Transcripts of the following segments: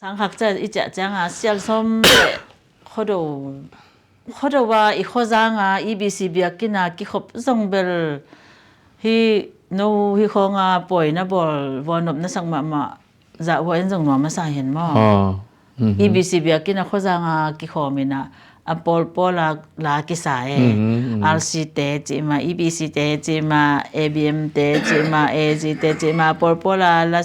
상학자 이제 장아 셀섬 호도와 이 호장아 EBC 비약기나 기홉 정벨 히 노 히콩아 보이나 볼 원업나 상마마 za wo en jong no ma sa hen mo EBC biakina khojanga ki khomina apol pola la ki sa e RC te chi ma EBC te chi ma ABM te chi ma AG te chi ma pol pola la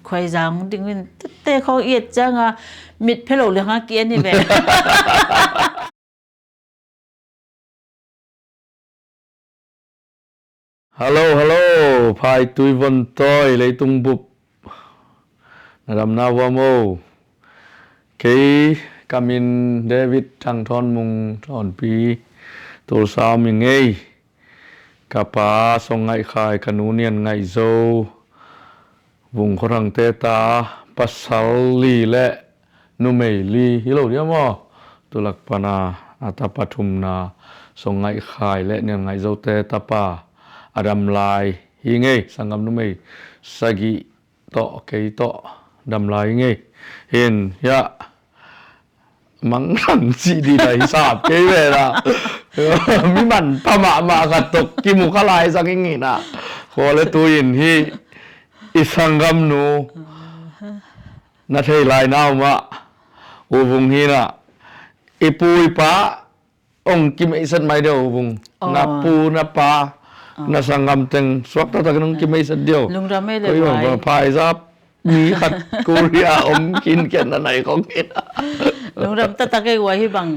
khoi jang ding win te kho yet janga mit phelo le nga ki ni ve Hello phai tui von toi lấy tung bup Nam na wamo Kei kamin David thang thon mung thon pi Tol sao mi ngei Kapa song ngai khai kanu nian ngai zo Vùng kho thang te ta Pasal li le Nu mei li Hilo dia mo Tulak pana Atapatum na Song ngai khai le nian ngai zo te tapa Adam lai hi ngei sangam nu mei Sagi to kei to Đầm lại nghe hiền ya mắng thằng chị đi đấy sạp cái về là mi mặn pa mà gạt tục kim mu khai lại sang cái nghỉ nà khó lấy tôi hiền hi isangam nu na thầy lại nào mà u vùng hi nà ipui pa ông kim ấy sân mai đâu vùng na pu na pa na sangam teng swak ta cái kim ấy sân điều lung ra mấy lời vậy phai giápมีขัดกูเรียอมกินแค่ไหนของกินลงรับตะตะเกไว้ให้บัง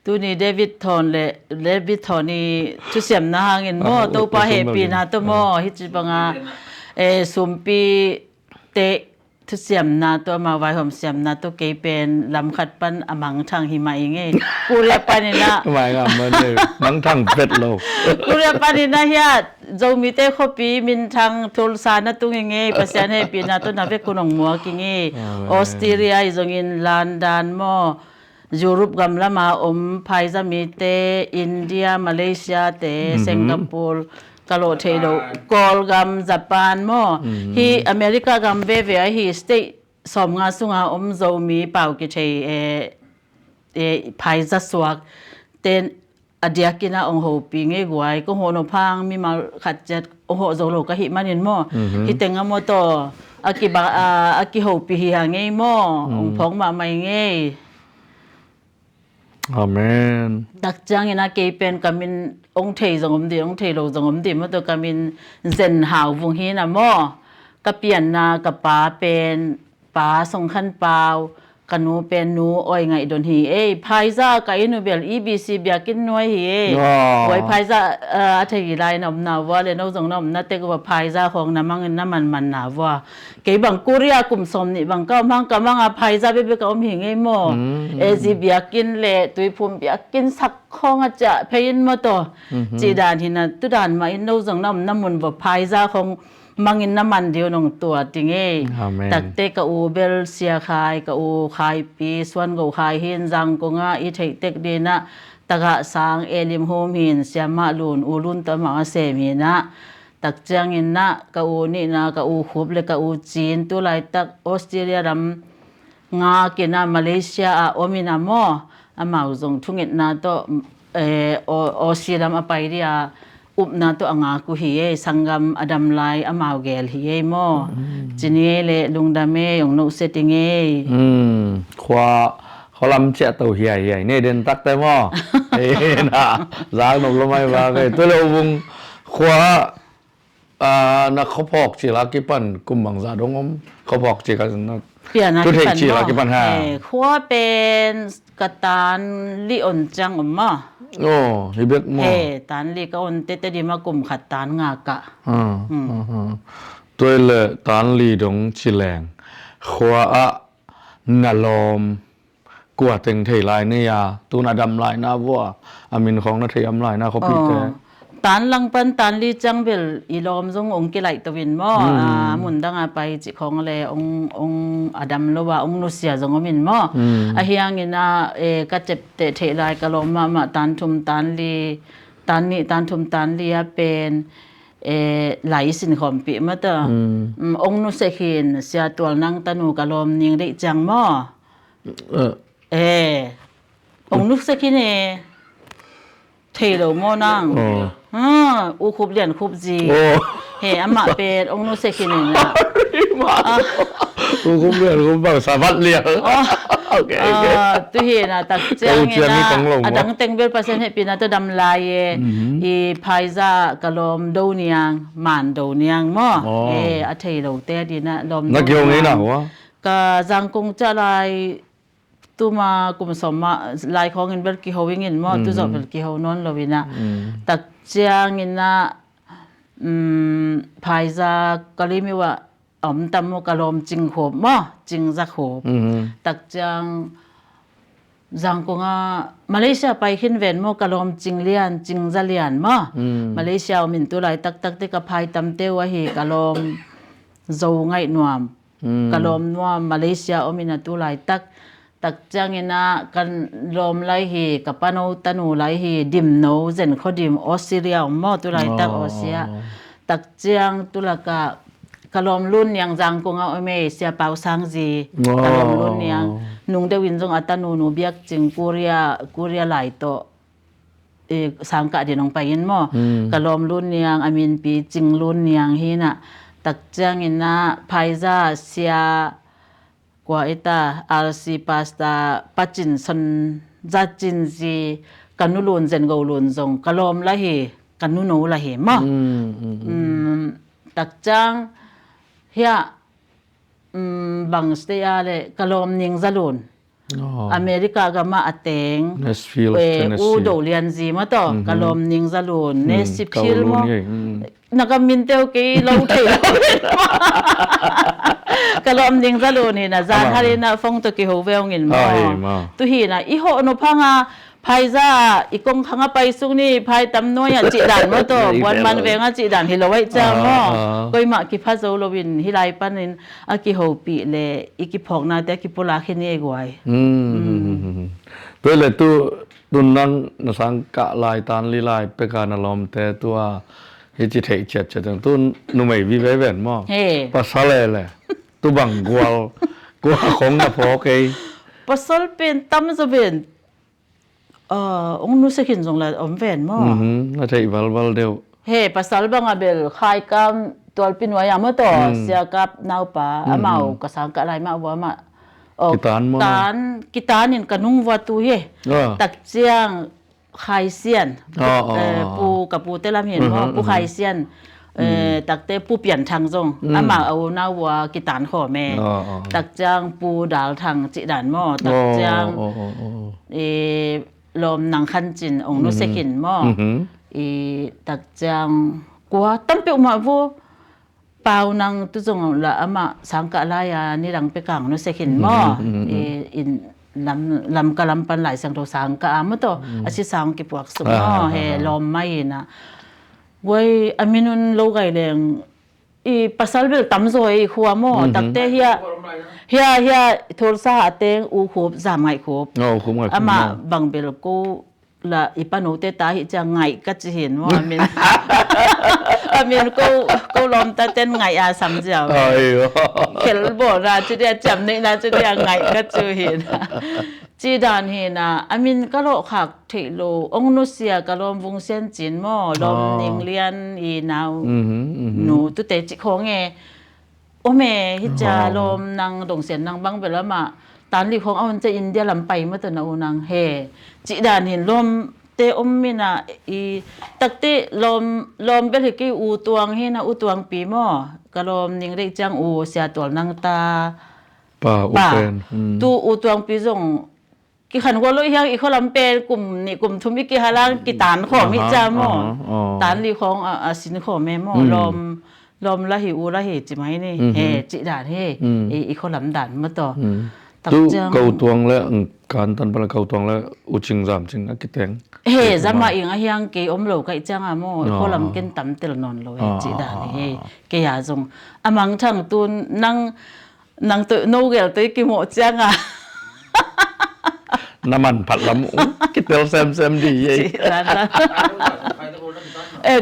ตูนี่เดวิดทอนนี่ทุเสียมนะหางินมอตัวปาเฮปีนะตัวมอฮิจิบังสุมปีเตทุเสียมนะตัวมาไว้หอมเสียมนะตัวเกเป็นลำขัดปันอมังทางหิมาเองกูเรียปานี่นะหมายก็มันมังทางเป็ดโลกูเรียปานี่นะเฮียจงมีเตขปีมินทางทุลสานะตุงเงปัสยานให้ปีนะตัวนาเวกุนงมัวกิเงออสเตรเลียจงอินลอนดอนมอยุโรปกำละมาไพซามีเตอินเดียมาเลเซียเตสิงคโปร์กะโลเทโดกอลกัมญี่ปุ่นมอฮีอเมริกากัมเวเวฮีสเตสอมงาสุงาโจมีเป่ากิเทไพซาสวกเตนAdiakina ong ho pinge guai ko hono phang mi ma khatchat ho zolo ka hi manin mo hitenga mo to aki ho pi hi hange mo ong phong ma mai nge Amen dak jang ina ke pen kamin ong thei jongom di ong thei lo jongom di mo to kamin zen hau vung hi na mo ka pian na ka pa pen pa song khan pau kanu pen nu oi ngai don hi phaiza ka inu bel EBC biakin noi hi oi phaiza athai lai nom na wa le no jong nom na te ko phaiza khong na mang na man na wa ke bang korea kum som ni bang ka mang ka mang phaiza be ka om hi ngai mo EBC biakin le tui phum biakin sak khong acha phein mo to chi dan hi na tu dan ma in no jong nom na mun wa phaiza khong mangin naman dio nong tua tinge takte ka u bel sia khai ka u khai pi swan go khai hin jang ko nga I thei tek de na taga sang elim hom hin siama lun ulun ta ma se mi na tak chang in na ka u ni na ka u khup le ka u chin tu lai tak Australia ram nga ke na Malaysia a omina mo amau jong thungit na to Australia ma pai ria up na to anga ku hi sangam adam lai amau gel hi mo chini le lungdame yong no setting khwa kholam che to hi ne den tak te mo na za no lo mai ba ke to lo vung khwa na khopok chi la ki pan kum bang za dongom khopok chi ka na tu thei chi la ki pan ha khwa pen katan li on chang ma hi bet mo tan li ka on te di ma kum khat tan nga ka toi le tan li dong chi leng khwa a na lom kwa teng thei lai ne ya tu na dam lai na wa amin khong na thei am lai na kho pi te tan lang pan tan li chang bel I lom jong ong ki lai to win mo mun danga pai chi khong le ong adam lo wa ong no sia jong min mo a hiang ina ka chep te the lai ka lom ma tan thum tan li tan ni tan thum tan li a pen ไหลสินขอมปิมาตอองนุเสขินเสียตัวนังตะนูกะลมนิงได้จังหม้อองนุเสขินเทโลโมนังอูคุบเหรียญคุบจีเฮอำมาเป็นองนุเสขินน่ะอูคุบเหรียญคุบบังสาวัดเหรียญโอเคตุเฮนะตักเจ้งนะอะดังเต็งเบลเปอร์เซ็นต์ให้ปีนะตะดำลายอีไพซากะลมโดเนียงหม่านโดเนียงหม้ออะเทโลเตดีนะลมนักโยงนี่น่ะวะกะจังกงจะลายตุมากุมสมมาลายของเงินเบลกิโฮวิงินหม้อตุจอบเบลกิโฮนอนลวินะตักเจ้งงินนะไพซากะลิมิว่าอมตำโมกะลมจิงโขบหม้อจิงจักโขบตักจังกงมาเลเซียไปขึ้นเวนโมกะลมจิงเลียนจิงจะเลียนหม้อมาเลเซียมินตุไลตักติกะพายตำเตวะฮีกะลมโซไงหนวมกะลมนัวมาเลเซียอมินาตุไลตักจังนะกันลมไลฮีกะปะโนตะนูไลฮีดิมโนเซนเขาดิมออสเตรเลียหม้อตุไลตักออเซียตักจังตุละกะกะลมรุ่นยังจังกงเอาเมเสียเปาสังจีกะลมรุ่นยังนุงเดวินจงอัตนูเบียกจิงกุเรียหลายโตสังกะเดนงไปยินหม้อกะลมรุ่นยังอามินปีจิงรุ่นยังฮีน่ะตักจังอินะไพซาเสียกว่าอิตาอาร์ซีพาสตาปัจินซันจัจินจีกันนุลุนเซนโกลุนจงกะลมละเฮกันนุโนละเฮหม้อตักจังเฮียบังสเตียเลกะลมนิงซะลุนอเมริกากะมาอะเตงอูโดเลียนจีมาตอกะลมนิงซะลุนเนสิพิลมนักมินเตวเกลาวเทกะลมนิงซะลุนนี่นะจานฮารินะฟงตะกิโฮเวลงินมาตุฮีนะอีโหอนุพังาไพซาอีกงขังไปสุกนี่ไพตำน้อยจิด่านมาตอวันมันเวงจิด่านฮิโลไว้จังม้อก้อยมากิพาโซโลวินฮิไลปันนินอากิโฮปีเลอีกิพอกนาแต่กิปุลาคินี่กวยตัวเลยตุนังนสังกะลายตานลีลายเปกานลอมแต่ตัวเฮจิเทเจ็ดจังตุนุไม่วิเวเวนม้อปะซะเลยตุบังกวลของนะพอเกปะซลเป็นตํซะเป็นองนุสขินจงละอมแวนหม้อน่าจะอีวัลเดียวเฮปัสสัลบังอเบลคายกัมตัวปินวายามะตอเสียกับนาวปาอะเมากะสังกะลายมาบ่มากิตานนินกะนุงวะตุเฮตักเจียงไคเซียนปูกับปูเตลามเห็นบ่ปูไคเซียนตักเตปูเปลี่ยนทางจงอะมาเอานาวะกิตานขอแม่ตักจังปูดาลทางจิดานหม้อตักจังลมนังคันจินองนุเสขินหม้อตักจังกว่าตั้มเปียวมาวูเปานังตุจงละอะมาสังกะลายานี่ดังไปกังนุเสขินหม้ออินลำกะลำปันหลายสังโตสังกะมะตออาชิสังกิปวักสุหม้อเฮลมไม่นะเว้ยอามินุนโลไกแรงpasal bil tamzo khuwa mo takte hiya thorsa ateng u khop zamai khop ama bangbel ko la ipanote ta hi cha ngai ka chi hin mo amin ko lom ta ten ngai a samjao khel bo ra chi dia cham nei na chi dia ngai ka chu hinจีดานเฮนะอามินกะโลคักเทโลองนุเซียกะลอมวงเซียนจินหม้อลอมนิงเลียนอีนาวหนูตุเตจิของเอโอเมฮิจาลอมนางดงเสียนนางบังเบลมาตานลีของเอามันจะอินเดียลำไปมาตะนาวนางเฮจีดานเห็นลอมเตอมมินะอีตักติลอมเบลกิอูตวงเฮนะอูตวงปีหม้อกะลอมนิงเรจังอูเสียตัวนางตาป่าอุเปนตูอูตวงปีจงกิขันว่าลุยเฮียอีกคนลำเป็นกลุ่มนี่กลุ่มทุมิกิฮาลังกิตานของมิจาหม้อตานลีของสินของแม่หม้อลมละหิอูละหิจิไหมนี่เฮจิดานเฮอีกคนลำด่านมาต่อตู้เกาตวงแล้วการตันปลาเกาตวงแล้วอุจิงจามจิงกิแตงเฮจะมาอีกเฮียงเกอมโลกไอจังอ่ะหม้อคนลำกินตำเตลนอนเลยจิดานเฮเกียจงอมังทั้งตูนังตัวโนเกลตัวกิโมจังอ่ะน้ำมันผัดลำกิเตลแซมดี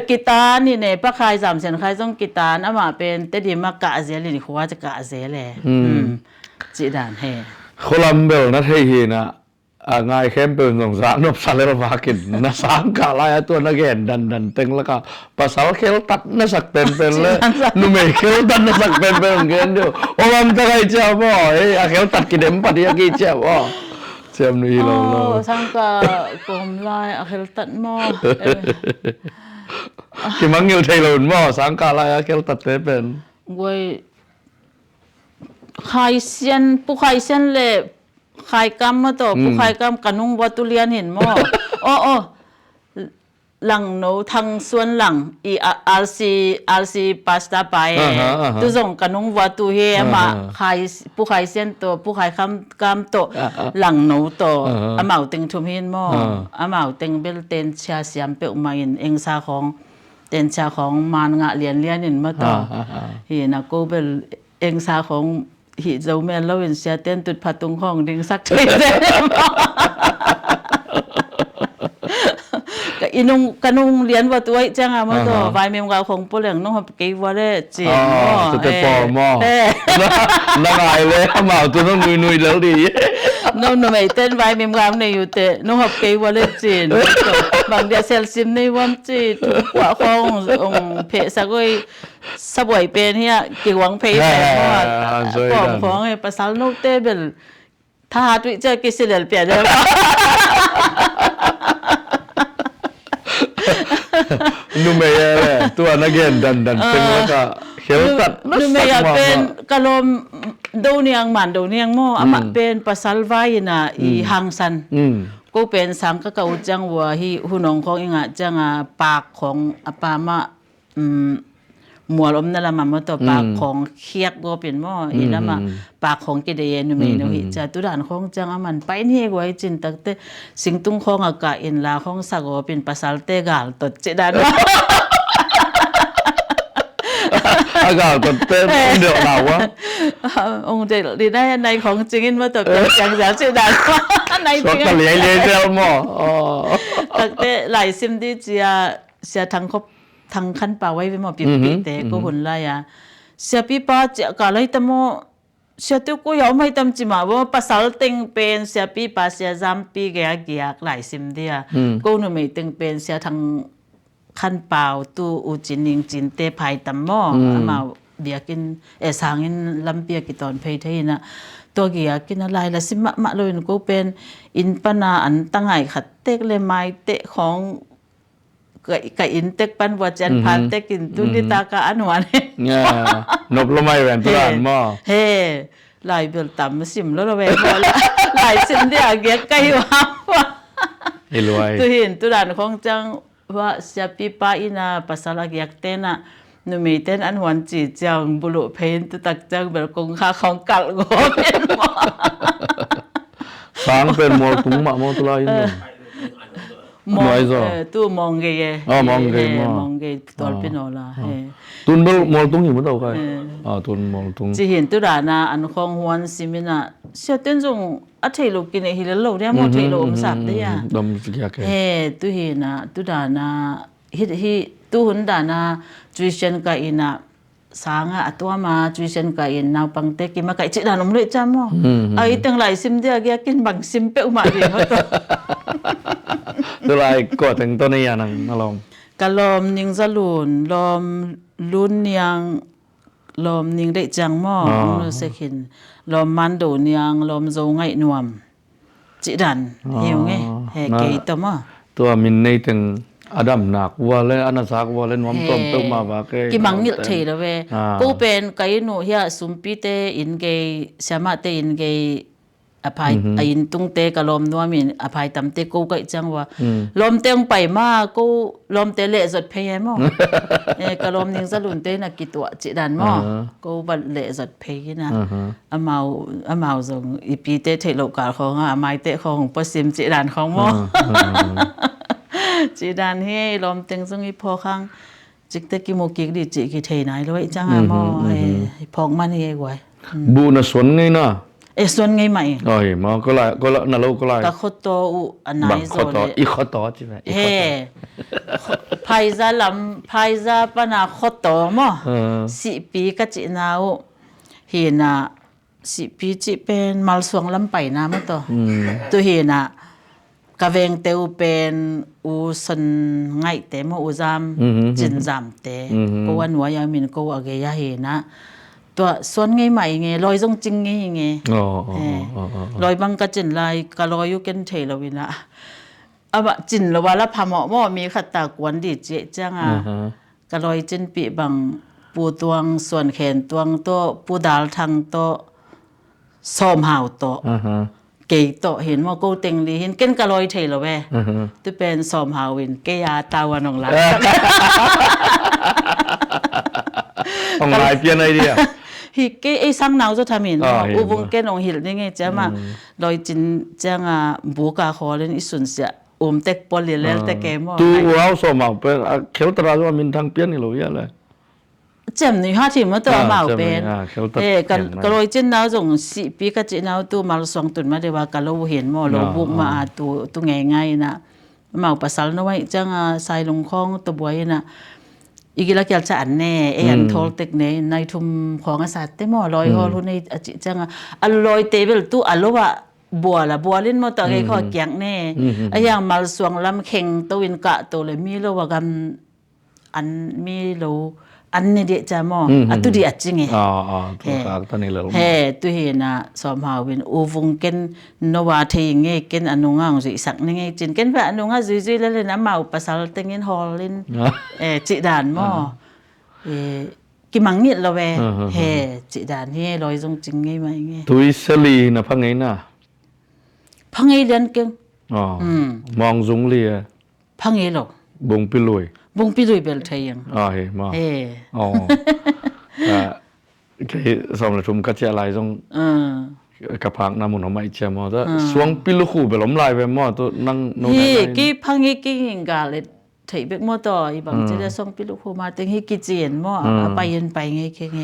กีตาร์นี่เนี่ยป้าขาย3เซนขาย2กีตาร์อามาเป็นแต่ดีมากะเซลินี่เขาว่าจะกะเซแลจิดานเฮ Kolam bel na thei hi na ngai khem pe nong za nop saler vakin na sang ka la ya tu na gen dan teng la ka pasal khel tat na sak pen le nu me khel tat na sak pen gen do o lam ta kai cha bo a khel tat ki dem pa dia ki cha bo chem nu hi lo sang ka kom lai a khel tat mo ki mang ngil thei lo mo sang ka la ya khel tat te pen goi khai sian pu khai sian le khai kam ma to pu khai kam kanung wa tu lian hin moหลังโนทางส่วนหลังอีRC pasta pai tu zong kanung wa tu he ma khai pu khai sian to pu khai kam to หลังโนto amau teng thum hin mo amau teng bel ten cha siam pe ma in eng saของเต็นชาของมานงะเลียนหินมาต่อhi na ko bel eng saของhi zo men lo in sia ten tut pha tung khong ding sak thei de ka inung kanung lian wa tuai changa ma to vai mem ga khong po leng no hop ke wa le chin mo te po mo na ngai le ma tu no nui lo di no mai ten vai mem ga ne yu te no hop ke wa le chin bang dia sel sim nei wam chi tu wa khong ong phe sa goi sa boi pen hia ki wang phe te mo khong e pasal no te bel tha tu che ki silel pya de nu me ya tu an again dan teng la ka khel tat nu me ya pen kalom do niang man do niang mo ama pen pasal vai na I hangsan ko pen sang ka u jang wa hi hunong khong inga janga pakของอปามามัวลมนั่นละมาต่อปากของเคียกก็เป็นหม้ออีละมาปากของกิเดยนุเมนุหิจะตุดานของจังอามันไปนี่ไว้จินตักเตสิงตุงของอากาอินลาของสะโกเป็นภาษาเตกาลตดเจดานอากาตดเตเดี๋ยวเราวะองค์เจดีได้ในของจริงมาตดเป็นจังจังเจดานในจริงก็เลี้ยเจ้าหม้อตักเตหลายซิมดิเจียเสียทั้งครบทางคันป่าไว้ไปหมอปีแต่ก็หุ่นลายเสียปีป้าจะกะไรตะโมเสียตัวกูยอมไม่ตำจิมาว่าภาษาเต็งเป็นเสียปีป้าเสียจำปีแกเกียกหลายซิมเดียกูหนูไม่เต็งเป็นเสียทางคันป่าตู้อุจินิงจินเตภายตำโมมาเบียกินสางอินลำเปียกิตอนเพยเทนะตัวเกียกินอะไรละสิมะเลยกูเป็นอินปนาอันตั้งไงขัดเตกเลยไม้เตะของka intek pan wajan phantek in tunita ka anwan nop lo mai wen tuan mo he lai bel tam sim lo we lai sim dia ge kai wa e loi tu hin tu dan khong chang wa sia pi pa ina pasala gyak tena nu me ten anwan chi chang bulu phein tu tak chang bel kong kha khong kal go pen mo sang pen mo tung ma mo tu lai no tu mong ge mong ge tol pinola he tun mol tung hi mo tau kai tun mol tung ji hin tu da na an khong huan simina sia ten jong a thei lo kin hi lo dia mo thei lo om sap de ya dom kya ke he tu hi na tu da na hi tu hun da na tuition ka ina sanga atwa ma tuition ka in naw pangte ki ma kai chi da nom le cha mo ai teng lai sim dia ge kin bang sim pe ma ri ho to tu lai ko teng to ni ya nang alom kalom ning zalun lom lun yang lom ning de chang mo no sekin lom man do niang lom zo ngai nuam chi dan hiu nge he ke to ma to min nei teng adam nak wa le anasak wa le nom tom pe ma ba ke ki mangil thei la we ko pen kai no hia sumpi te in ge sama te in ge apai ain tung te kalom nuamin apai tamte ko kai changwa lom teng pai ma ko lom te le zot phe mo kalom ning zalun te na kitwa chi dan mo ko ban le zot phe na amau zong ipi te thelo ka khong amai te khong pasim chi dan khong mo chi dan he lom teng zong i pho khang chik te ki mo ki di chi ki thei nai loi chang mo phong man he gwai bu na son ngai na ส่วนไงใหม่ Oi, ma ko la na lo ko la. กะขโตอุอันไหน Bang โซ ko เล to, i ko to chi ba. เฮไพซาลำไพซาปนาขโตมอสิปีกะจินาวเฮนะสิปีจิเป็นมัลสวงลำไปนะมะตอตุเฮนะกะเวงเตวเป็นอูสันไงเตมอูซามจินซามเตก็วันหัวยามินก็อะเกยาเฮนะตัวส่วนไงใหม่ไงลอยจงจริงไงไงลอยบังกะจินลายกะลอยอยู่เกันเทลวินะอะบะจินละว่าละพะหมอมอมีขัตตากวนดิเจจังอ่ะกะลอยจินปิบังปูตวงส่วนแขนตวงโตปูดาลทางโตซ้อมหาวโตเกยโตเห็นว่าโกเต็งลีเห็นเก้นกะลอยเทละแวตุเป็นซ้อมหาววินเกยาตาวันองละองลายเปลี่ยนไอเดียฮิเกไอซังนาวจะทำเห็นอุบงเกนองหิลนี่ไงจะมาลอยจินจังอ่ะบูกาขอเล่นอิสุนเสียเต็กปอลเลลแต่แกมอตูเอาสมเอาเป็นเขลตราว่ามินทางเปลี่ยนนี่โลยะเลยเจมนี่ฮะที่มาตัวมาเป็นก็ลอยจินนาวส่งสิปีกะจินาวตัวมาสองตุนมาได้ว่ากะโลเห็นมอโลบุกมาตัวง่ายๆนะมาภาษาน้อยจังอ่ะใส่ลงของตัวบวยนะอีกละเกียลจะอันแน่อันโทลเต็กเนในทุมของอาสาเตมอลอยฮอลในอจิจังอันลอยเตเบลตุอันโลว่าบัวละบัวเล่นมอตอไอ้ข้อแกงแน่อะอย่างมัลสวงลำเข่งตวินกะโตเลยมีโลว่ากันอันมีโลอันนี่เดจามออัตุดิอัจจิงตัวกากตอนนี้เลยเฮตุเฮนะสอมหาวินอูวงเกนโนวาเทงเงเกนอนุงางสิสักนึงไงจินเกนพระอนุงาซุยๆแล้วเลยนะมาอุปสรรคตึงเงินฮอลลินจิดานมอกิมังนิดละแวเฮจิดานเฮลอยจงจิงไงมาไงตุยสลีนะพังไงนะพังไงเรียนเก่งมองจงเลียพังไงหรอกบงปิลุยบงปิลุยเบลไทยังเฮมาคือสมรทุมกัจจะลายจงกับพักน้ำมันไม่เชื่อมอแต่สวงปิลุคู่เบลล้มลายไปมอตัวนั่งโน่นนี่กี่พังไงกี่กาเลยถ่ายเบกมอต่ออีบังจะได้ส่งปิลุคู่มาตึงให้กิเจียนมอไปยันไปไงแค่ไง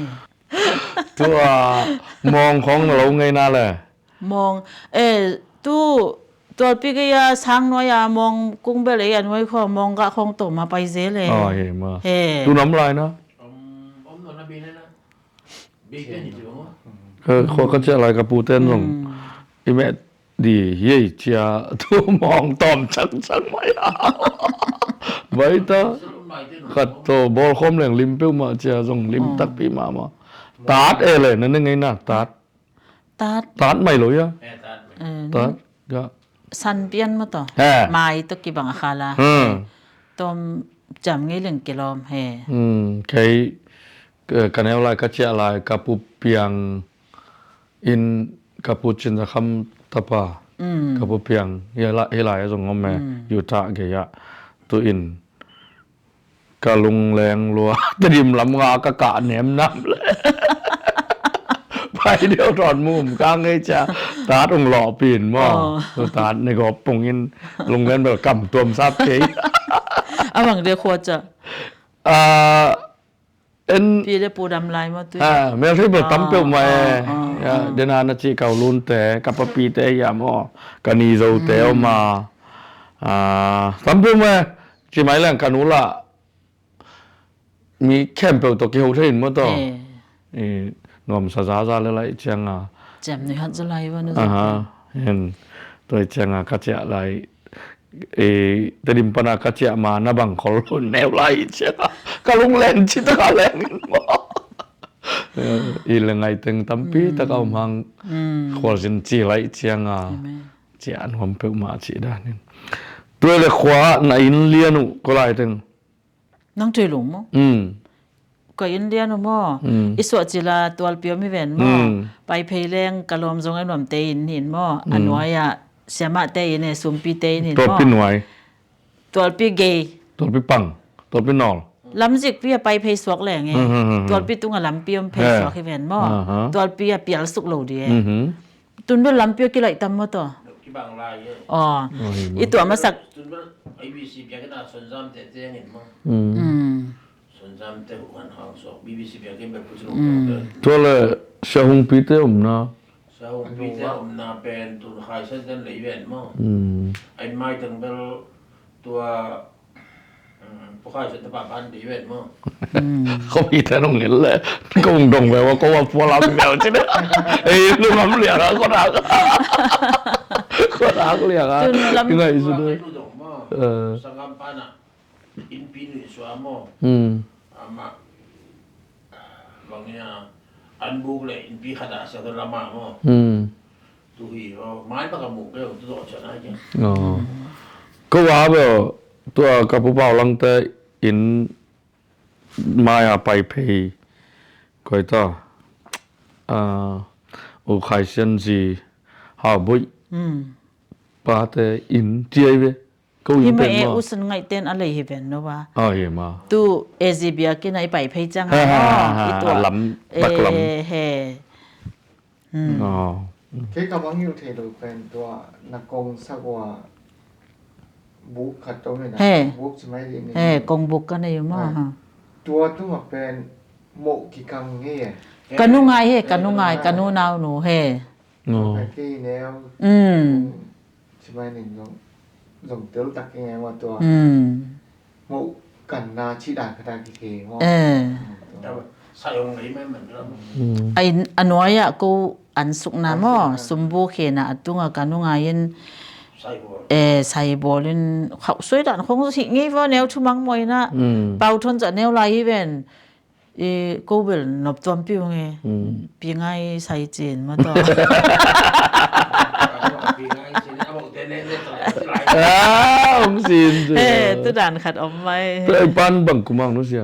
ตัวมองของเราไงน่าเลยมองตัวปีกยาช้างน้อยมองกุ้งเบลยันไว้ขอมองกะคงตมาไปเซเลยเห็นมาดูน้ำลายนะนอนบีเลยนะบีเต้นอยู่มั้งเขาก็จะอะไรกับปูเต้นส่งอีแม่ดีเฮ้ยเจ้าตัวมองตอมชังไม่เอาไว้ตาขัดตัวบอลคมแรงลิมเปิ้ลมาเจ้าส่งลิมตักปีมาตัดเลยนั่นไงนะตัดไม่เลยอะตัดก็สันเปียนมาต่อมาอีตกี่บังอาคาลาตอมจำงี้1กิโลเฮใครกันเอาอะไรก็จะอะไรกับปูเปียงอินกับปูจินจะคำตะปากับปูเปียงเฮลายส่งอมแม่อยู่ท่าเกียตัวอินกะลุงแรงรัวตดิมลำงากะกะแหนมน้ำเลยไปเดียวถอนมุมกลางไอ้จ้าตาตรงหล่อปีนหม้อตาในกอบปงยินลงเงินแบบกำตัวมซับเก๋หวังเดียวควรจะพี่ได้ปูดำลายมาตัวแม่ที่แบบตั้มเปียวมาเดนานาจีเก่าลุนแต่กับปีแต่ยามอกันนีโซเตลมาตั้มเปียวมาจีไม่แรงกันุละมีแคมเปียวตกเกี่ยวที่มั้งต่อนอมซาเลยละจังแจ่มนี่ฮัจะไล่ว่านึกเห็นตัวจังกัจจะไล่ตดิมปนากัจจะมานาบังขอรุนแนวไล่จังกะลุงเล่นชิตะกะแรงอีละไงตึงตั้มปีตะกะมังขอสินจีไล่จังจีอันหอมเปิกมาจีด้านนึงตัวเลยขวาในอินเลียนุก็ไล่ตึงน้องเจหลงมั้งก็อินเดียนมั้งอิสวจิลาตัวเปียวไม่เว้นมั้งไปเพลแรงกะลอมทรงไอ้หนุ่มเตนเห็นมั้งอันว่าอย่าเสียมาเตนเนี่ยสุมปีเตนเห็นมั้งตัวปีหน่วยตัวปีเกย์ตัวปีปังตัวปีนอลลำจิกเปียไปเพสวกแหล่งไงตัวปีตุ้งลำเปียมเพสวกให้เว้นมั้งตัวปีเปียสุกโลดีตุนเป็นลำเปียกี่ไหลตั้มมั้งตัวอีตัวมาสักไอวีซีเปียก็น่าสนใจแต่เจ๊เห็นมั้งสนใจแต่หัวหันหางสอก BBC เปียก็แบบพูดถึงตัวเลยเชฮุงปีเตอมนะส Sa umpite na pen tun khaisa dan leiben mo. Ai mai tang bel tua พวกข้าจะปะพันดีเว้ยมั้งเขามีแต่ตรงนี้แหละก็คงดงไปว่าก็ว่าพวกเราเป็นแบบนี้เอ้ยลูกเราเรียกก็รักเรียกอ่ะยังไงสุดเลยสังกัมปานะอินปีนี่สวามอามาบางเนี่ยอันบุกเลยอินปีขนาดสักระมามั้งตัวฮีไม้ปากกระมุกเลยตัวต่อชนะยังอ๋อก็ว่าแบบตัวกับผู้บ่าวลังแต่อินมาไปเพย์ก็ต่อโอไคเซนจีฮาบุยปาแต่อินเจียเวก็อินเป็นมาอุสนไงเต้นอะไรเห็นเนาะวะเห็นมาตูเอซิเบียกินไอไปเพย์จังอีตัวลำปักลำเฮคือกับว่าอยู่เทโดเป็นตัวนักกงสักว่าบุกขัดตรงนี้นะบุกใช่ไหมดีนี่กงบุกกันอยู่มั้งตัวต้องมาเป็นโมกิกังเงี้ยกันนุ่งไงกันนุ่งไงกันนุ่งนาวหนูไอ้ที่แนวใช่ไหมนี่ลงเตลตักยังไงว่าตัวโมกันนาชิดาคดากิเทว่าใส่องค์ไหนแม่เหมือนกันไอ้อันน้อยอ่ะกูอันสุกนะมั้งสมบูรณ์เขนะตุ้งกันนุ่งไงยันใส่บอลินเขาสวยดันคงสิงี้ว่าแนวชุมังมวยนะเป่าทนจะแนวไรเป็นกูเบลนบจอมปิ้วไงปีง่ายใส่จีนมาต่อองซีนตัวด่านขัดออกไปไอ้ปันบังกุมังนู้เสีย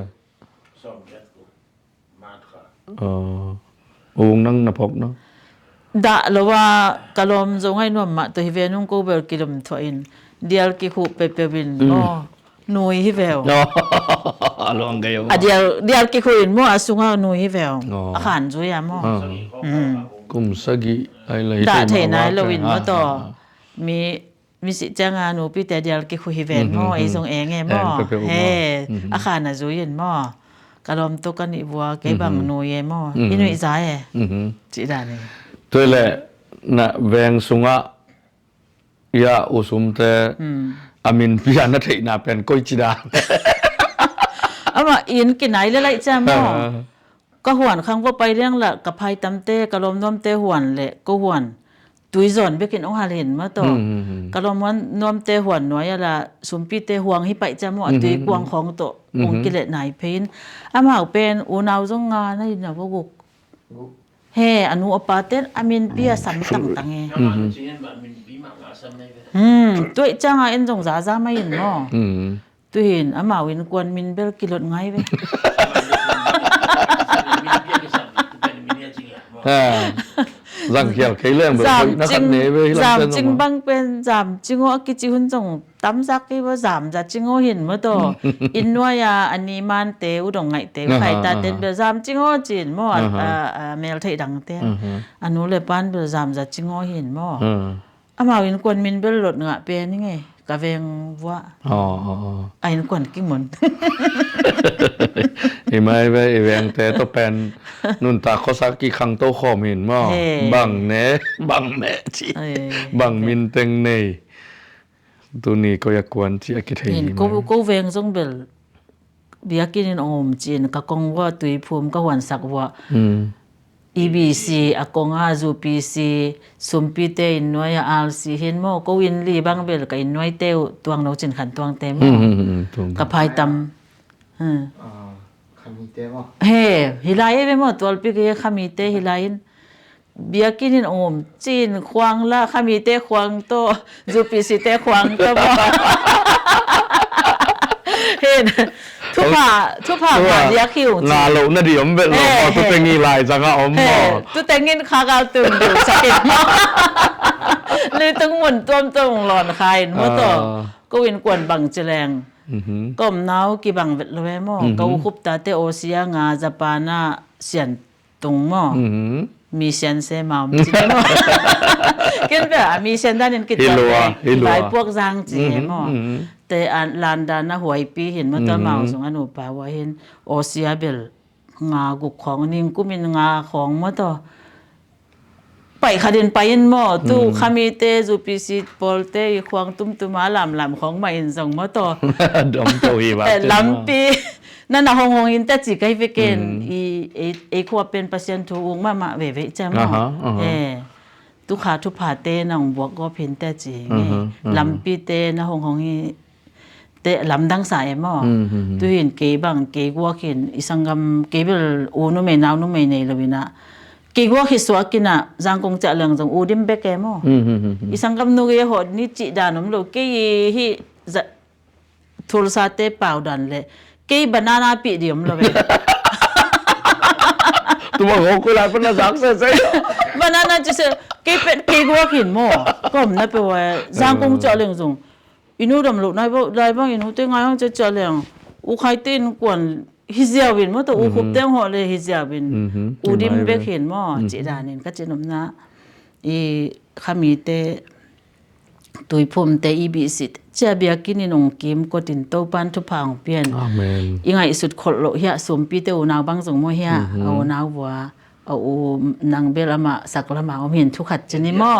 องนั่งนับพกเนาะดะละว่ากะลอมจงให้นวมมะตัวฮิเวนุงกูเบลกิลมทอินเดียลกิคูเปเปวินนุยฮิเวลลองไงวะเดียลกิคูอินมัวสุงานุยฮิเวลอาหารจุยามอกุมสกิไอเลยดะเทนายลวินมะต่อมีสิจังอานูปิแต่เดียลกิคูฮิเวลมอไอทรงเองไงมอเฮอาหารน่ะจุยินมอกะลอมตกันอีบัวไกบังนุยมออินุยซายจิดานี่ตัวแหละนะแวงสุงะยาอุสุมแต่อามินพิจารณาเทนาเป็นก้อยจิดาเอามาอินกินไหนเลยไรจ้ามอก็หวนครั้งว่าไปเรื่องละกับภัยตำเต้กะลมน้อมเต้หวนแหละก็หวนตุยสอนไปกินองหาเห็นมาต่อกะลมวันน้อมเต้หวนน้อยละสุมปีเต้หวงให้ไปจ้ามอตุยกวางของโตองกิเลสไหนเพนอามาเป็นอูนาวจงงานนั่นน่ะบ่กุกเฮอนุอปาเตนอามินเปียสัมตังตังเอตัวจังอ่ะเอ็นจงซาซาไม่เห็นเนาะตัวเห็นอามาวินกวนมินเบลกิโลไงเว้ยรังเขียวเคยเรื่องแบบนักเนเว้ยจามจริงบังเป็นจามจริงว่ากิจิหุ่นจงตั้มซักที่ว่าจามจะจริงว่าเห็นเมื่อตัวอินว่ายาอันนี้มันเตอุดงไงเตไข่ตาเต้นเบลจามจริงว่าจีนมั่วเมลไทยดังเต้นอันนู้นเลยปานเบลจามจะจริงว่าเห็นมั่วอามาวินกวนมินเบลหลดเงาเป็นนี่ไงกะเวงว่าไอ้นกวนกิ้งหมุนไอ้ไม่ไปไอ้แวงแต่ต้องเป็นนุ่นตาเขาสักกี่ครั้งโตขอมินมั่วบังเนบังแม่จีบังมินเต็งเนตัวนี้ก็อยากกวนที่อากิเทยกูเวงจงเบลเบียกินอมจีนกะกงว่าตุยภูมิก็หวนสักว่าEBC อากงอาจูปีซีสุมปีเตอินน้อยอาลซีเห็นโมก็วินลีบังเบลกับอินน้อยเตวตวงโนจินขันตวงเตมกับภายตำคามิเตมเฮฮิลายเวโมตัวปีกคามิเตฮิลายเบียกินอมจีนควางละคามิเตควางโตจูปีซีเตควางโตเห็นทุกผ่ามาเดียคิวงาโลน่ะดิอมเบลตัวเต็งอีหลายจังอ่ะอมตัวเต็งงินคากาตึงอยู่สักนิดมอเลยตึงหมุนต้มตรงหลอนคายมอตอก็วินกวนบังเจแรงก็มนาวกี่บังเวทละเวมอก็คุบตาเตโอเซียงาจาปานาเสียนตรงมอมีเซียนเซมาจิมอกินแบบมีเซียนด้านนี้กินไปพวกจางจีมอแต่อันลานดานะหวยปีเห็นมาตะเมาสงอนุปาว่าเห็นโอเซียเบลงากุกของนิ่งกูมินงาของมาตอ ไปคดินไปยินหมอตู้คามีเตจูปิซิตปอลเตอีควงตุ้มตุมาลำของมาอินส่งมาต่อ ดอมโตอีบา แต่ลำปีนั่นน่ะหงอินแต่จิกให้ไปเกณฑ์อีควเป็นเปอร์เซ็นต์ถูกมาเวจ้าหมอตุขาทุผาเตนังบวกก็เพียนแต่จีไงลำปีเตนะหงอีเตลำดังสายหมอตุเห็นเกบังเกกัวเห็นอีสังกำเกเบลอูนุเมนาวนุเมเนลวินะเกกัวคิดสวากินะจังกงจะเลืองจังอูดิมเบกเกมออีสังกำนุเกหดนี่จิดานมโลเกฮีทุลซาเตเปล่าดันเลยเกบานานาปีเดียมเลย ตัวของกูลาเป็นนักเซ่ banana just ke gua kin mo kom na pe wa zang kong cha leng zong inu dam lo nai ba dai bang inu te ngai hang cha leng u khai tin kwan hi zia win mo to u khup teng ho le hi zia win u dim be khin mo chi da nin ka chinom na i khami te tui phum te i bi sit cha bia kin nong kim ko tin to pan thu phang pian อาเมน i ngai sut khol lo hia sum pi te u naw bang zong mo hia au naw wa au nang bel ama saklama om hin thu khat chini mo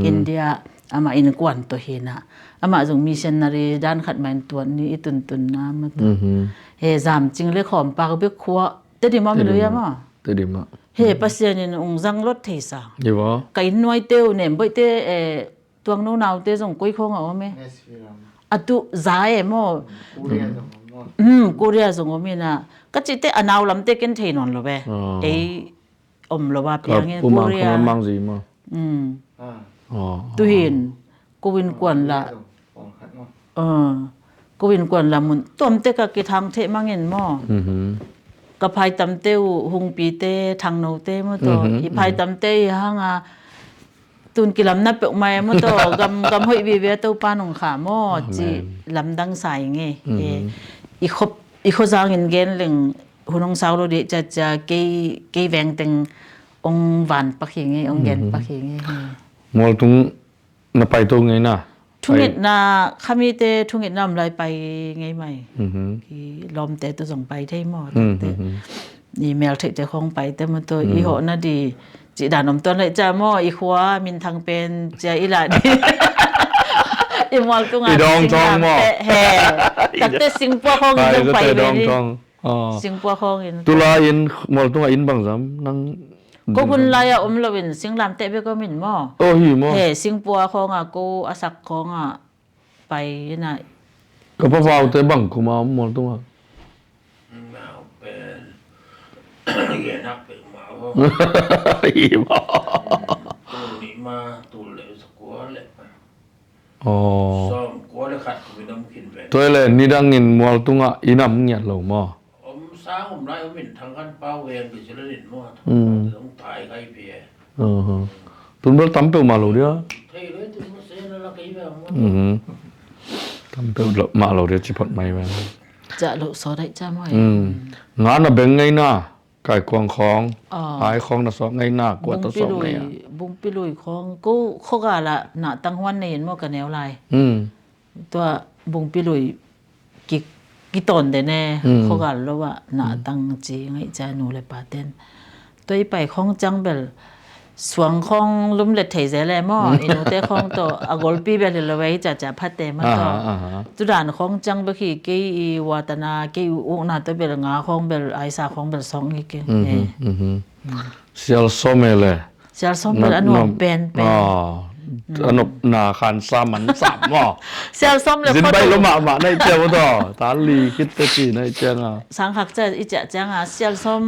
India ama in kwan to hina ama jong missionary dan khat main tuan ni itun tun na ma to he zam ching le khom pa be khwa te di ma me lo ya ma ตัวดีมาก he pasien in ong jang lot thei sa อยู่บ่ kai noi teu nem boi te tuang no naw te jong koi khong aw me Nesfiram atu za e mo Korea dong mo Korea jong o me na ka chi te anaw lam te ken thei non lo be ei om lo ba กับ piang in ปูมัง Korea คำมังสีมั้ง ah อ๋อ tu hin ko win kwan la Bong khat mo ko win kwan la mun tom te ka ki thang the mangin mo อือหือ ka phai tam te hung pi te thang no te mo to hi phai tam te hanga tun ki lam na pe mai mo to gam hoi bi ve to pa nong kha mo chi lam dang sai nge i kho jang in gen leng hunong sao lo de cha ke veng teng ong van pa khi nge ong gen pa khi nge มอลตุงน่ะไปตรงไงน่ะ thungit na khami te thungit nam lai pai ngai mai อือหือ ki lom te to jong pai thei mo te ni mel thei te khong pai te mo to i ho na di chi dan om ton lai cha mo i khwa min thang pen cha i la di i mol tu nga อีดองทองบ่ he tak te singapore khong ไป jong ก็ pai แต่ด be อง ni ทองอ๋อ singapore khong in ตุลาอินมอลตุงอินบางซ้ำนั่ง ko kun la ya om lo win singlam te be ko min mo โอ้หิมอ he singapore khong a ko asak khong a pai na ก็พะวาวแต่บังคุมามอลตุงอ่ะ มาเป็นเย็นนักเป็นมาว่า หิมอ ตัวนี้มาตัวเหลวสักกัวเลย อ๋อ ซ้อมกัวเลยขัดกูไม่น้ำกินไป ตัวเลยนี่ดังอินมอลตุงอ่ะอินำเงียดลงมอ ผมสร้างผมไรผมเห็นทางกันเป้าเวงกิจละนิดมั่วต้องถ่ายใครเพีย อือหือตุนเบลตำเปียวมาโลเดียว เท่เลยตัวมันเสียแล้วก็อีแบบมั่ว อือหือตำเปียวมาโลเดียวจิพอดไม่แม่ จะlo so dai cha mo งานน่ะเบ่งไงน่ะไก่กวางของหายของน่ะสอบไงน่ะกวดตะสอบไงอ่ะ บุงปิลุยของกูขกาละหน้าตังหวันในเห็นบ่กันแนวลาย ตัวบุงปิลุยกิตนเดแน่ขกาแล้วว่าหน้าตังจีไงจาหนูเลยปาเต้นตัวไปของจังเบลสวงของลุ่มเล็ดไถเสแลมออินูเตของตัวอกอลปีเบลเลยไว้จะพัดเตมาตัวจุดานของจังบะขี้เกอีวาตนาเกอีอุนาตัวเบลงาของเบลไอซาของเบลสองอีกเสียลส้มเลย เสียสมเบลอันนเป็นอันนบนาคันสามันสามอ่ะ เสียสมเลย สิน พอ ไป ดู ละหมาในเจ้าต่อตาลีคิดตะจีในเจ้าอ่ะ สังหักจะอีจะจังอ่ะเสียสม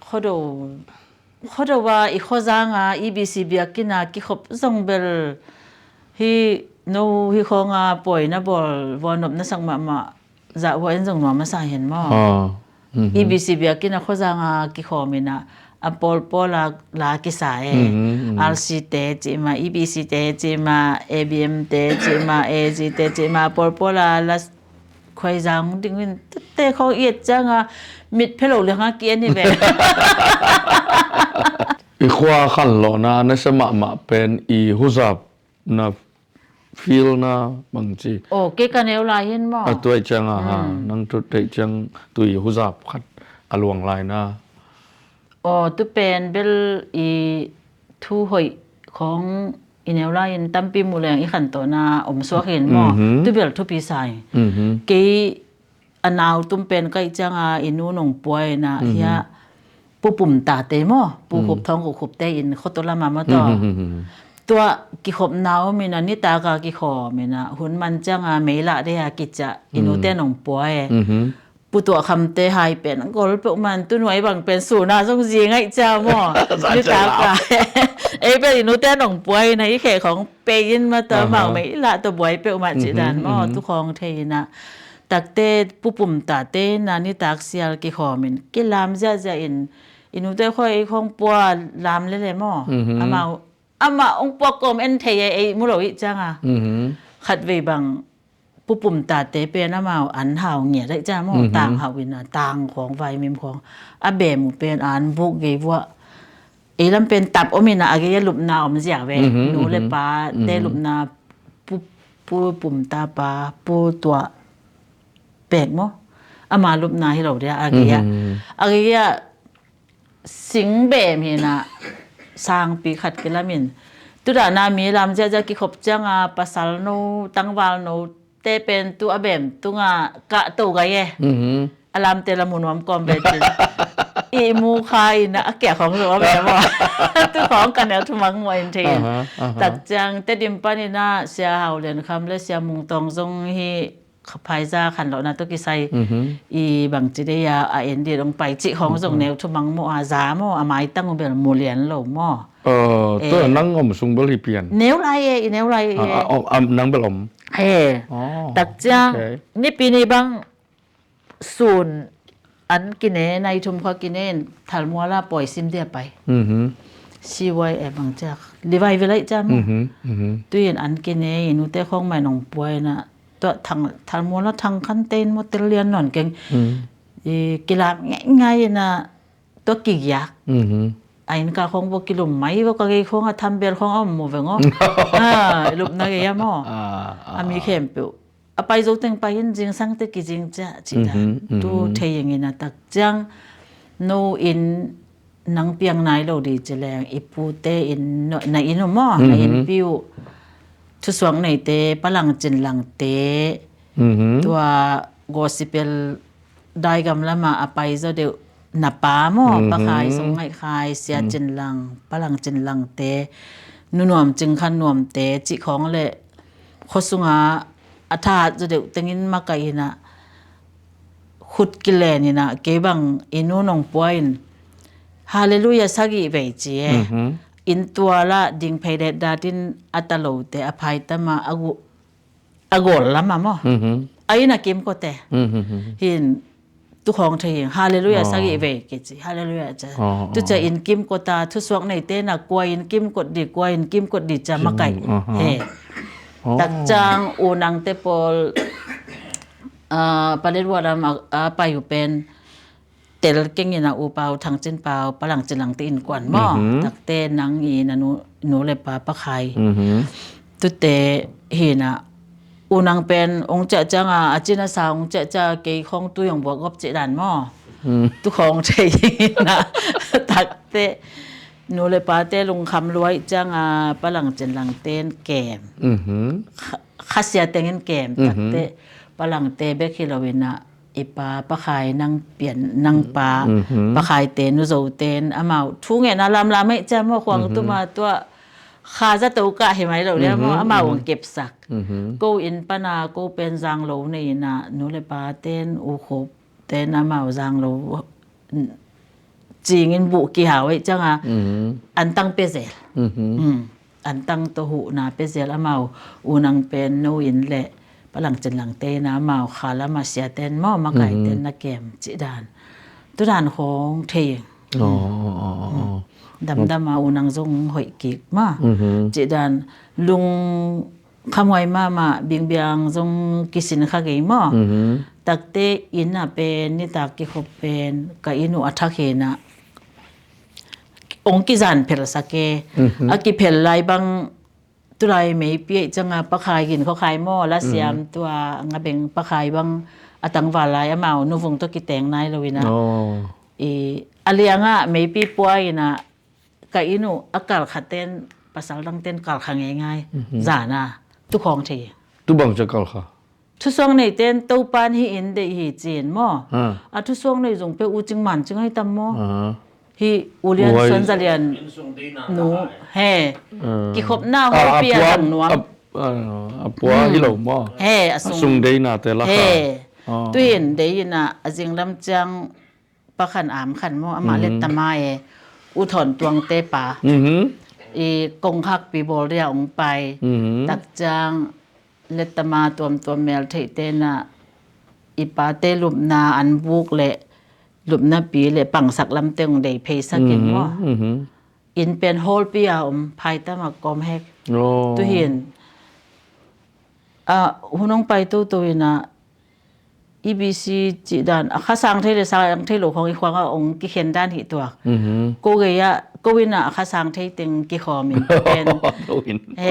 เขาดูว่าอีข้อจังอ่ะอีบีซีเบียกินอ่ะกิขบส่งเบลฮีโนฮีของอ่ะป่วยนะบอลวันนบนะสังมาจะวันส่งมามาใส่เห็นมั้งอีบีซีเบียกินอ่ะข้อจังอ่ะกิขอมินะอัปอลลากิสายอาร์ซีเตจิมาอีบีซีเตจิมาเอบีเอ็มเตจิมาเอจีเตจิมาปอลลาควายจังดิ้งวินเตะเขาเอียดจังอ่ะมิดเพลโลเรื่องเกียนี่แบบ อีขวาขันหล่อนะในสมัครมาเป็นอีหุซับนะฟิลนะบางที โอ้เกกันเอวลายเห็นมั้ง ตัวจังอ่ะนั่งตัวจังตุยหุซับขัดอลวงลายนะ โอ้ตุเป็นเบลอี ทูหอยของอินเอลไลน์ตั้มปีมูแรงอีขันตัวนาอมสวกเห็นหมอตุเบลทุปีใส่กี่อันเอาตุ้มเป็นก็จังอินูนงป่วยนะเฮียปูปุ่มตาเตมอปูขบท้องขบเตอินเขาตัวละมาต่อตัวกิขบนาวมีนันนิตากากิขอมีนะหุ่นมันจังเมละได้กิจจะอินูเตนงป่วยปูตัวคำเตหายเป็นก็รู้ปมันตัวหน่วยบางเป็นสูนาทรงจีไงเจ้าหมอนิตากาเป็นอินูเตนงป่วยในเขตของเปยินมาเติมเมาเมละตัวป่วยเปอมันจิดันหมอทุกของเทนะตักเตปูปุ่มตาเตนันนิตากเสียกิขอมินกิลามจะอินูเตค่อยคงปัวลามเลยหมออามาองค์ปกรมเอ็นเทยไอมุโรอิจังขัดเวบังผู้ปุ่มตาเตเป็นอามาอันหาวเงียได้จ้ามอต่างหาวินาต่างของไฟมิมของอาเบมเป็นอันบุกเกว่าลำเป็นตับอมินาอาเกยลุบนาอมเสียเวนูเลยปาเตลุบนาผู้ปุ่มตาปาผู้ตัวเป็ดมั้งอามาลุบนาให้เราได้อาเกยสิงเบมเห็นสร้างปีขัดกันละมินตุดานามีลำจะกิขบจังปัสสาวะโนตังวาลโนเตเป็นตัวเบมตุงกะตัวไงอารามเตละมุนวมกอมเบจิอีมูคายนะแก่ของตัวแบบว่าตัวของกันแล้วทุมังมวยเทนตักจังเตดิมปานินาเสียหาวเรียนคำและเสียมุงตองทรงฮีภายซาขันเหล่านั้นตุกิไซอีบางจิเดียเอ็นดีลงไปจิของทรงแนวทุมังโมอาซาโมอาไม้ตั้งเบลโมเลียนโลโมตัวนั่งอมซุงเบลีเปลี่ยนเนวไรเนวไรนั่งเบลอมตักจังนี่ปีนี้บางศูนย์อันกินเนในชุมพอกินเนทัลมัวลาปล่อยซิมเดียไปชีวายบางจากรีไวเวลจ้ามตัวเองอันกินเนนูเตของใหม่หนองป่วยนะตัวทัลมัวลาทางคันเตนมดเตเลียนหนอนเก่งกีฬาง่ายๆนะตัวกิยักไอ้นี่ก็คงบอกกิลไม่บอกก็คงทำเบลของอ้อมมูเวงลุบนักยามอมีเข้มเปียวไปจุดเต็งไปยินจริงสังเตกิจริงจะจิตาดูเทียงอินะตักจังโนอินนังเปียงนายเราดีเจริญอิปูเตอินในอินมอในอินปิวทุสวงในเตพลังจินลังเตตัวกอสิเปลได้กำละมาไปจะเดียวนับปามอปะคายสงไห้คายเสียจินลังพลังจินลังเตนุ่นวมจึงขันนวมเตจิของเลยโคสุงาอาทาจะเดี๋ยวตั้งอินมาไกนะขุดกิเลนี่นะเก็บังอินูนองป่วยฮาเลลูยาสักอีเวจีอินตัวละดิ่งเพเดดาดินอัตโลเตอภัยตมาอโกลละมามอไอ้น่ะเกมก็แต่เห็นทุกของเทียงฮาเลลูยาสักอีเวกิจิฮาเลลูยาจะตุจะอินกิมก็ตาทุสวงในเตน่ะกวยอินกิมกดดีกวยอินกิมกดดีจะมาไก่เฮตักจังอูนังเตปอลปาเลดวารามไปอยู่เป็นเตลเก่งนะอูเปาทางจินเปาปลังจินหลังตีนกวนหม้อตักเตนังอีนะหนูเลยปาปะไข่ตุเตเฮนะอูนังเป็นองค์เจจังอาจินาสาวองค์เจจาเกยของตุยองบวกบเจดันหม้อตุของเทยนะตักเตหนูเลยปาเตลุงคำรวยจังปลังจินหลังเต้นแกมข้าเสียเต็งแกมตักเตปลังเตเบคิลาวินะอีปาปะขายนั่งเปลี่ยนนั่งปาปะขายเตนนุโซเตนอามาทุงเงินลำลาไม่จำว่าควงตัวมาตัวข้าจะตัวกะเห็นไหมเราเนี่ยว่าอามาวังเก็บสักกูอินปนากูเป็นจางโลนี่นะหนูเลยปาเต้นอุคบเต้นอามาจางโลจีเงินบุกี่หาไว้จังอันตั้งเปเซลอันตั้งตัวหูนาเปเซลอามาอูนังเป็นโนอินแหละปลังจันหลังเตนะมาคาละมาเสียเต้นหม้อมาไก่เต้นนักเกมจิดานตุดานของเทียงดำมาอูนังทรงหอยกิกมาจิดานลุงขโมยมาเบียงทรงกิสินข้าเกยหม้อตักเตอินเป็นนิตากิขบเป็นกอินุอัฐเขนะองกิจานเพลสเกอากิเพลไลบังตัวไรไม่เปียจังปะขายกินเขาขายหม้อและเสียมตัวงาเบงปะขายบังอตังวาลายอามานุฟงตัวกิแตงนายเลยนะอาเลียงไม่ปีป่วยนะ กะอินุอากาศขัดเต้นภาษาลังเต้นกาลขังง่ายๆจานะทุกของที tu bang chakal kha ทุกช่วงในเต้นตู้ปานฮีอินเดฮีจีนมั่ว ha ทุกช่วงในจงไปอูจึงหมันจึงให้ตำมั่ว ha ฮีอูเรียนสวนจะเรียน in sung di na หนูเฮ่กี่ขบหน้าหัวเปียสังนวม apua hi lo mo เฮ่อสุง sung dei na te la เฮ่ kha ตุยนเดียนะอจิงลำจังปะขันอามขันมั่วมาเล็ดตะไม้อุทอนตวงเตปา อีกงคักปีโบเรียองไปตักจางเลตมาตัวเมลเทเตนะอีปาเตลุมนาอันบุกเละลุมนาปีเละปังสักลำเตงเดเพสักินว่าอินเป็นโฮลปีอาภายตามากอมแฮกตุเห็นหุ่นองไปตัวนะEBC จีดานข้าสังเทเลสังเทโลของอีควางองกิเข็นด้านหิตัวกูเกยะกูวินะข้าสังเทติงกิขอมินเป็นเฮ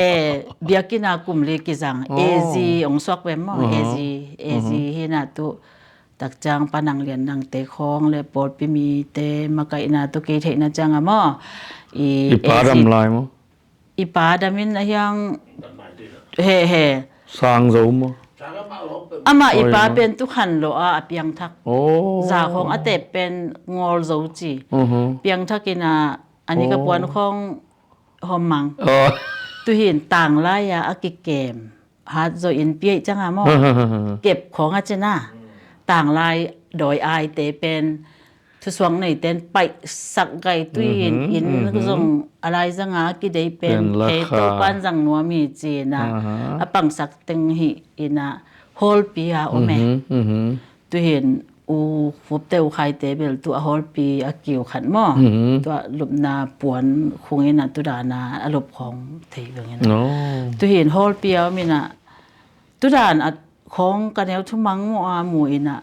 เบียกินากลุ่มเลกิจังAZ องซอกเวมมอAZ เฮนาตุตักจางปานังเลียนนังเตคองเลปอดปิมีเตมะไกนาตุเกเทนะจังอะมออี pa ram lai mo อีปาดามินอะยัง mai di na เฮ sang zo mo sanga ma lo pe อามาอีปาเป็นตุขันโลอาเปียงทัก oh จาของอเตเป็นงอลโซจีเปียงทักกินาอันนี้กระปวนของหอมมังตุเห็นต่างลายาอากิเกมฮาโซอินเปียจังอะมอเก็บของอาเจนาต่างลายโดยอายเตเป็นทุสวงในเต้นไปสักไกตุยินอินส่งอะไรจังอากิได้เป็นเฮตุปันจังนัวมีจีนะอปังสักตึงหิอินะโฮลปีอาโอเมตุเห็นอูฟุบเตวไข่เตเบลตัวโฮลปีอากิวขันหม้อตัวลุบนาปวนคงเงินตุดานาอารมณ์ของเทวเงินตุเห็นโฮลปีอามีนะตุดานของกันแนวทุมังมัวหมู่อินะ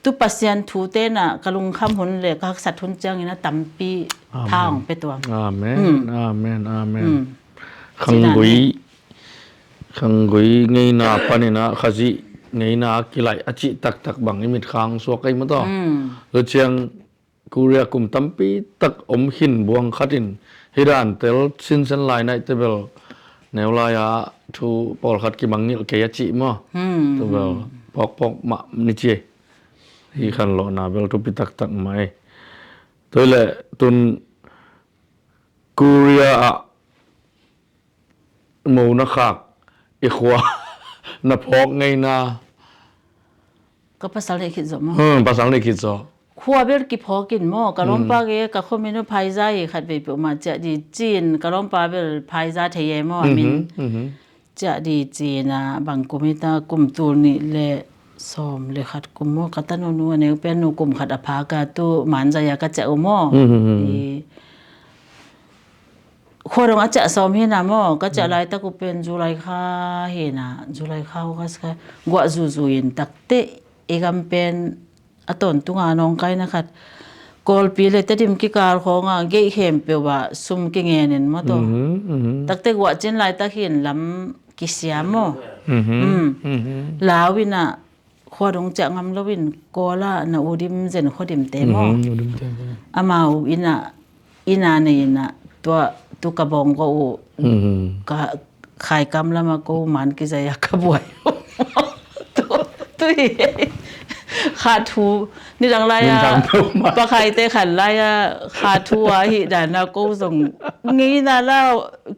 ตุปัสยันทูเตนะกะลุงคำหุนเลยก็สัตว์ทุนจังอินะตัมปีทางไปตัว amen khangui ngei na panina khaji ngei na kilai achi tak bang imit khang so kai ma to lo chiang kuria kum tampi tak om hin buang khatin hiran tel sin sen lai nai tebel neula ya thu pol khat ki bang nil ke ya chi mo tebel pok ma ni chi hi khan lo na bel tu pi tak mai toile tun kuria mo na khakอีขวานับพอกไงนะ ก็ภาษาเลขิตสมอ ภาษาอังกฤษจ้ะ ครัวเบลกิพอกินหม้อกะล้อมปาเกกะคอมมินไพซ่าขัดไปประมาณจะดีจีนกะล้อมปาเบลไพซ่าเทเยหม้อมินจะดีจีนนะบางกุมิตากลุ่มตูนี่แหละสอมเลยขัดกุมหม้อกะตะโนนัวเนี่ยเป็นนูกลุ่มขัดอภากะตุหมันจะยากะจะอุหม้อคนเราอาจจะซ้อมเห็นนะมั่งก็จะไล่ตะกุเป็นจุไลค่าเห็นนะจุไลค่าก็สกายกว่าจูอินตักเตะเอกำเป็นอตนตุงานองไกนะครับกอลปีเลยแต่ดิมกิการของเกยเข้มเปียวว่าซุ่มกิเงินมาตัวตักเตะกว่าเจนไล่ตะเห็นลำกิเสียมั่งลาวินะขวดงจะงำลวินกอละนะอุดิมเจนขวดิมเตมั่งอามาอินาเนี่ยนะตัวกระบองก็ก็ขายกำแล้วมาก็มันกิจยากระบวยตัวขาดทูนี่ดังไรอะปะใครเตะขันไรอะขาดทูอ่ะหิดานาก็ส่งงี้นะแล้ว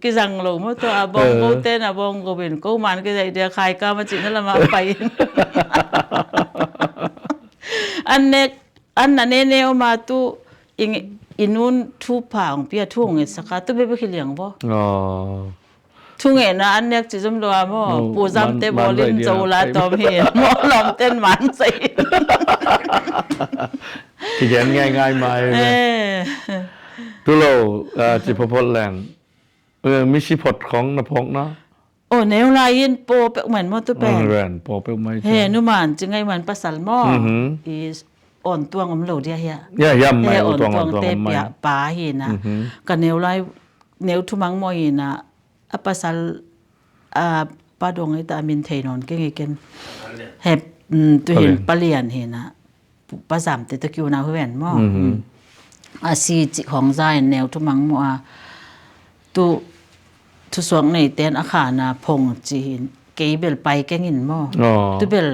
กิจังลงมาตัวบองก็เต้นบองก็เป็นก็มันกิจเดียขายกำมาจินั่นละมาไปอันเน็กอันนั้นเนวมาตัวอินุนทูผาของเปียทุ่งเงี้ยสักตัวเบบขี้เลี้ยงบ่ทุ่งเงี้ยนะอันเนี้ยจิจมรัวบ่ปูจำเตบอลินโจลาตอมเห็นบ่ลอมเต้นหมันใส่ที่เขียนง่ายๆมาตัวเราจิพพลแหลงมิชิพดของนภพนะโอ้แนวลายยินโปเปเหมือนมอตัวแปลงแรนโปเปไม่เฮ้นุมานจึงไงเหมือนปลาสัลหม้ออีอ่อนตัวงมโหลเดียเฮียย่ำไม่อ่อนตัวเตเปียไม่ปาหินะกันแนวลายแนวทุมังมอหินะอปลาสัลปลาดงไอตามินเทนอนเก่งเก่งเห็บตัวเห็นปลาเลียนเห็นนะปลาสามเตตะกิวนาเพื่อนหม้อ อาซีจิของใจแนวทุมังมัวตุทุสวงในเต้นอาคารนะพงจีนเกยเบลไปแกงินมอตุเบล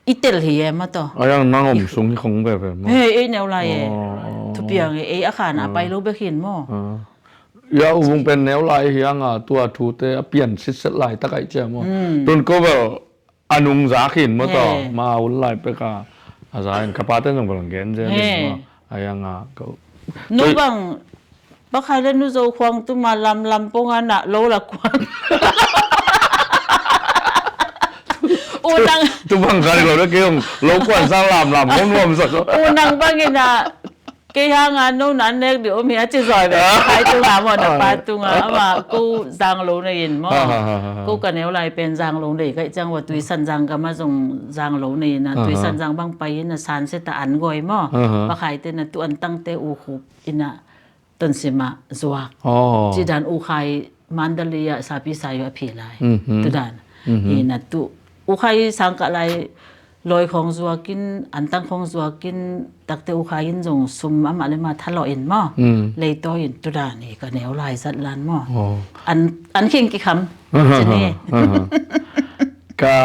อีเตลเฮียมาต่อยังนางอมสูงของแบบเฮ้ยแนวไรทุเปียงอาคารนะไปรูปไปขินมอยาอุงเป็นแนวลายเฮียงตัวทูเตเปลี่ยนสิสลายตะไกเจมอตุนก็แบบอนุงจาขินมาต่อมาอุลายไปกะอาจารย์กะปาเตนงบลังเกนเจนี่มาอายังก็นูบังบ่ใครเล่นนูโจควงตุมาลำปงอันน่ะโลละกวนอูนังตุบังกันก็เกี่ยวโลกวนสร้างลำรวมๆสักอูนังบังกิน่ะเกียงานโน่นนั้นเด็กเดี๋ยวมีอาจิซอยแบบใครตุงาหมดปาตุงามากูจางลงในยินมั้งกูกันแนวไรเป็นจางลงได้ก็จังว่าตุยสันจางก็มาส่งจางลงในนะตุยสันจางบางไปน่ะสารเสตอันกอยมั้งบ่ใครเต้นน่ะตุอันตั้งแต่อูคุบอิน่ะต้นสิมาจวกจีดานอูไคมันดาลียสาปิสายอภิไลตุดานอีน่ะตุอูไคสังกะไลลอยของจัวกินอันตั้งของจัวกินตักเตอูไคยินจงซุมอามาเลยมาทะเลาะอินมอเลยต่ออินตุดานนี่ก็แนวลายสัตว์ลานมออันคิงกี่คำจินี่กะ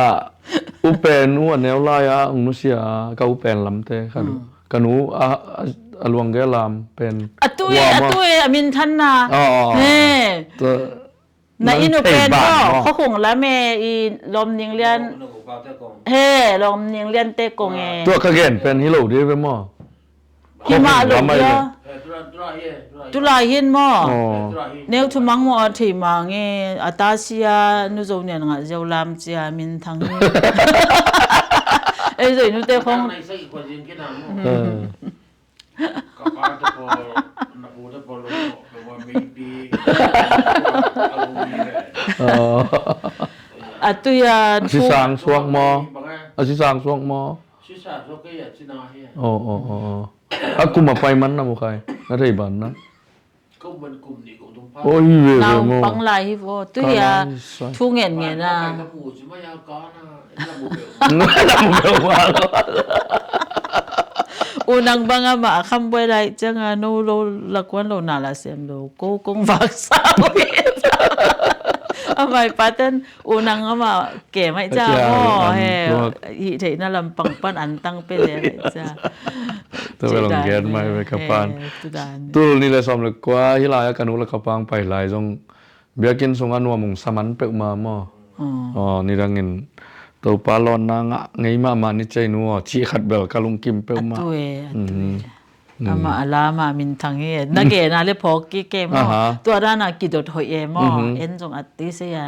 อุเปนูแนวลายอุนุเสียกะอุเปนลำเตกะนูอลวงแกลามเป็นอตุยอมินทันนาเฮ้ในอินูเป็นก็เขาคงละแม่อีลมยิงเลียนเฮ้ลมยิงเลียนเตกงเอตัวกะเกนเป็นฮิโลดีเป็นหม้อฮิมาลุเยตุลาเห็นหม้อแนวทุมังหม้อที่มาเงอาตาเซียนูโจเนี่ยงะเจ้าลามเจียมินทังเอ้ยโจนูเตคงKapatapol naputapol maybe atuya sisang suang mo sisang suang mo sisa so kaya sinahi aku mapay man na mo kay nariban na ko man kum ni ko tung pa oi we mo pang lai vo tuya thu ngen ngen na ka pu chi ma ya ka na na mo wa unang banga ma khamboi lai changa no lo lakwan lo na la sem lo ko kong vak sa amai paten unang ama ke mai cha mo he hi thei na lam pang pan an tang pe le cha to long gen mai be kapan tul ni le som le kwa hi la ka nu la kapang pai lai jong biakin song anu mong saman pe ma mo ni rangin to palon na nga ngai ma ni chai nu chi khat bel kalung kim pe ma ama alama min thangi na ge na le phok ki mo to da na ki dot hoi e mo en jong ati se ya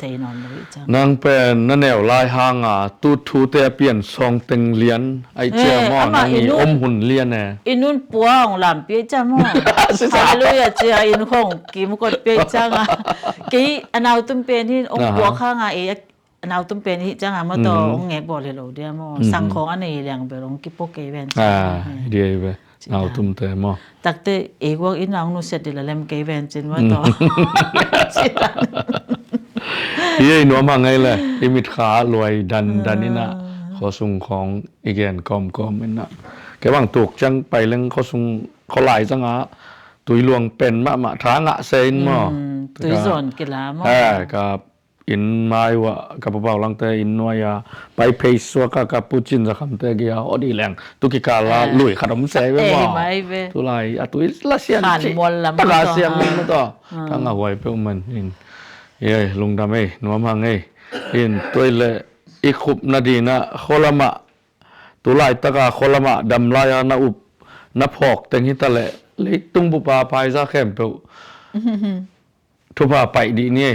thei non lo chang nang pen na new lai hang tu thu te pian song teng lian ai che mo na ni om hun lian ne inun puang lam pi cha mo hallelujah che in khong ki mo ko pe chang ki anau tum pe ni ong puwa khang eนาวตุ้มเป็นที่จังมาต่อแงบ่เลยโลเดียมสังของอันนี้แรงไปลงกิโปเกเวนเดียเวนาวตุ้มเตมตักเตเอกว่าอีนางนูเสร็จดิละเลมเกเวนจินว่าต่อเฮ้ยหนูมาไงล่ะอิมิตขารวยดันนี่นะขอส่งของอีแกนกอมๆน่ะแกว่างตกจังไปเรื่องเขาส่งเขาหลายจังตุยหลวงเป็นมะทางะเซนมตุยสอนกีฬามกับอินไม้ว่ากับเปล่าลังเตอินนัวยาไปเพย์สัวกับปูจินจะคำเตกียอดีแรงตุกิกาลาลุยขนมเสไว้ว่าตุไลตุยลาเซียนตะลาเซียนมันต่อทั้งเอาไว้เพื่อมันเย่ลุงดำเอ้นัวมังเอ้อินตัวเล่อีคุบนาดีนะโคลามะตุไลตะกาโคลามะดำลายนาอุบนับหอกแต่งหิตะเล่เล็กตุ้งปุปาพายซาเข้มเปทุบาไปดีนี่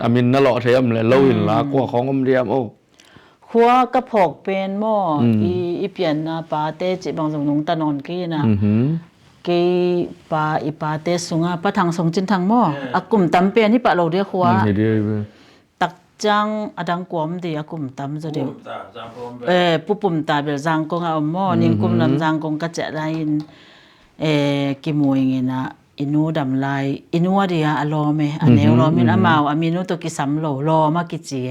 อามินนลอเทมเลยเล่าอินลากว่าของอมเดียมโอ้ขัวกระพอกเป็นหม้ออีเปลี่ยนนาปาเตจิบางสงนงตะนอนกี้นะกีปาอีปาเตสุงาปะทางสงจินทางหม้ออากุ่มตำเป็นที่ปะเราเดียขัวตักจังอดังกวมดีอากุ่มตำจะเดียวปุปุ่มตาเบลจังกงเอาหม้อนิ่งกุ่มลำจังกงกระเจาะได้กิมวยเงี้ยนะอินูดำลายอินูว่าเดียอารอเมอันเนวรอมินอมาวอามินุตกิสัมโลรอมากิจี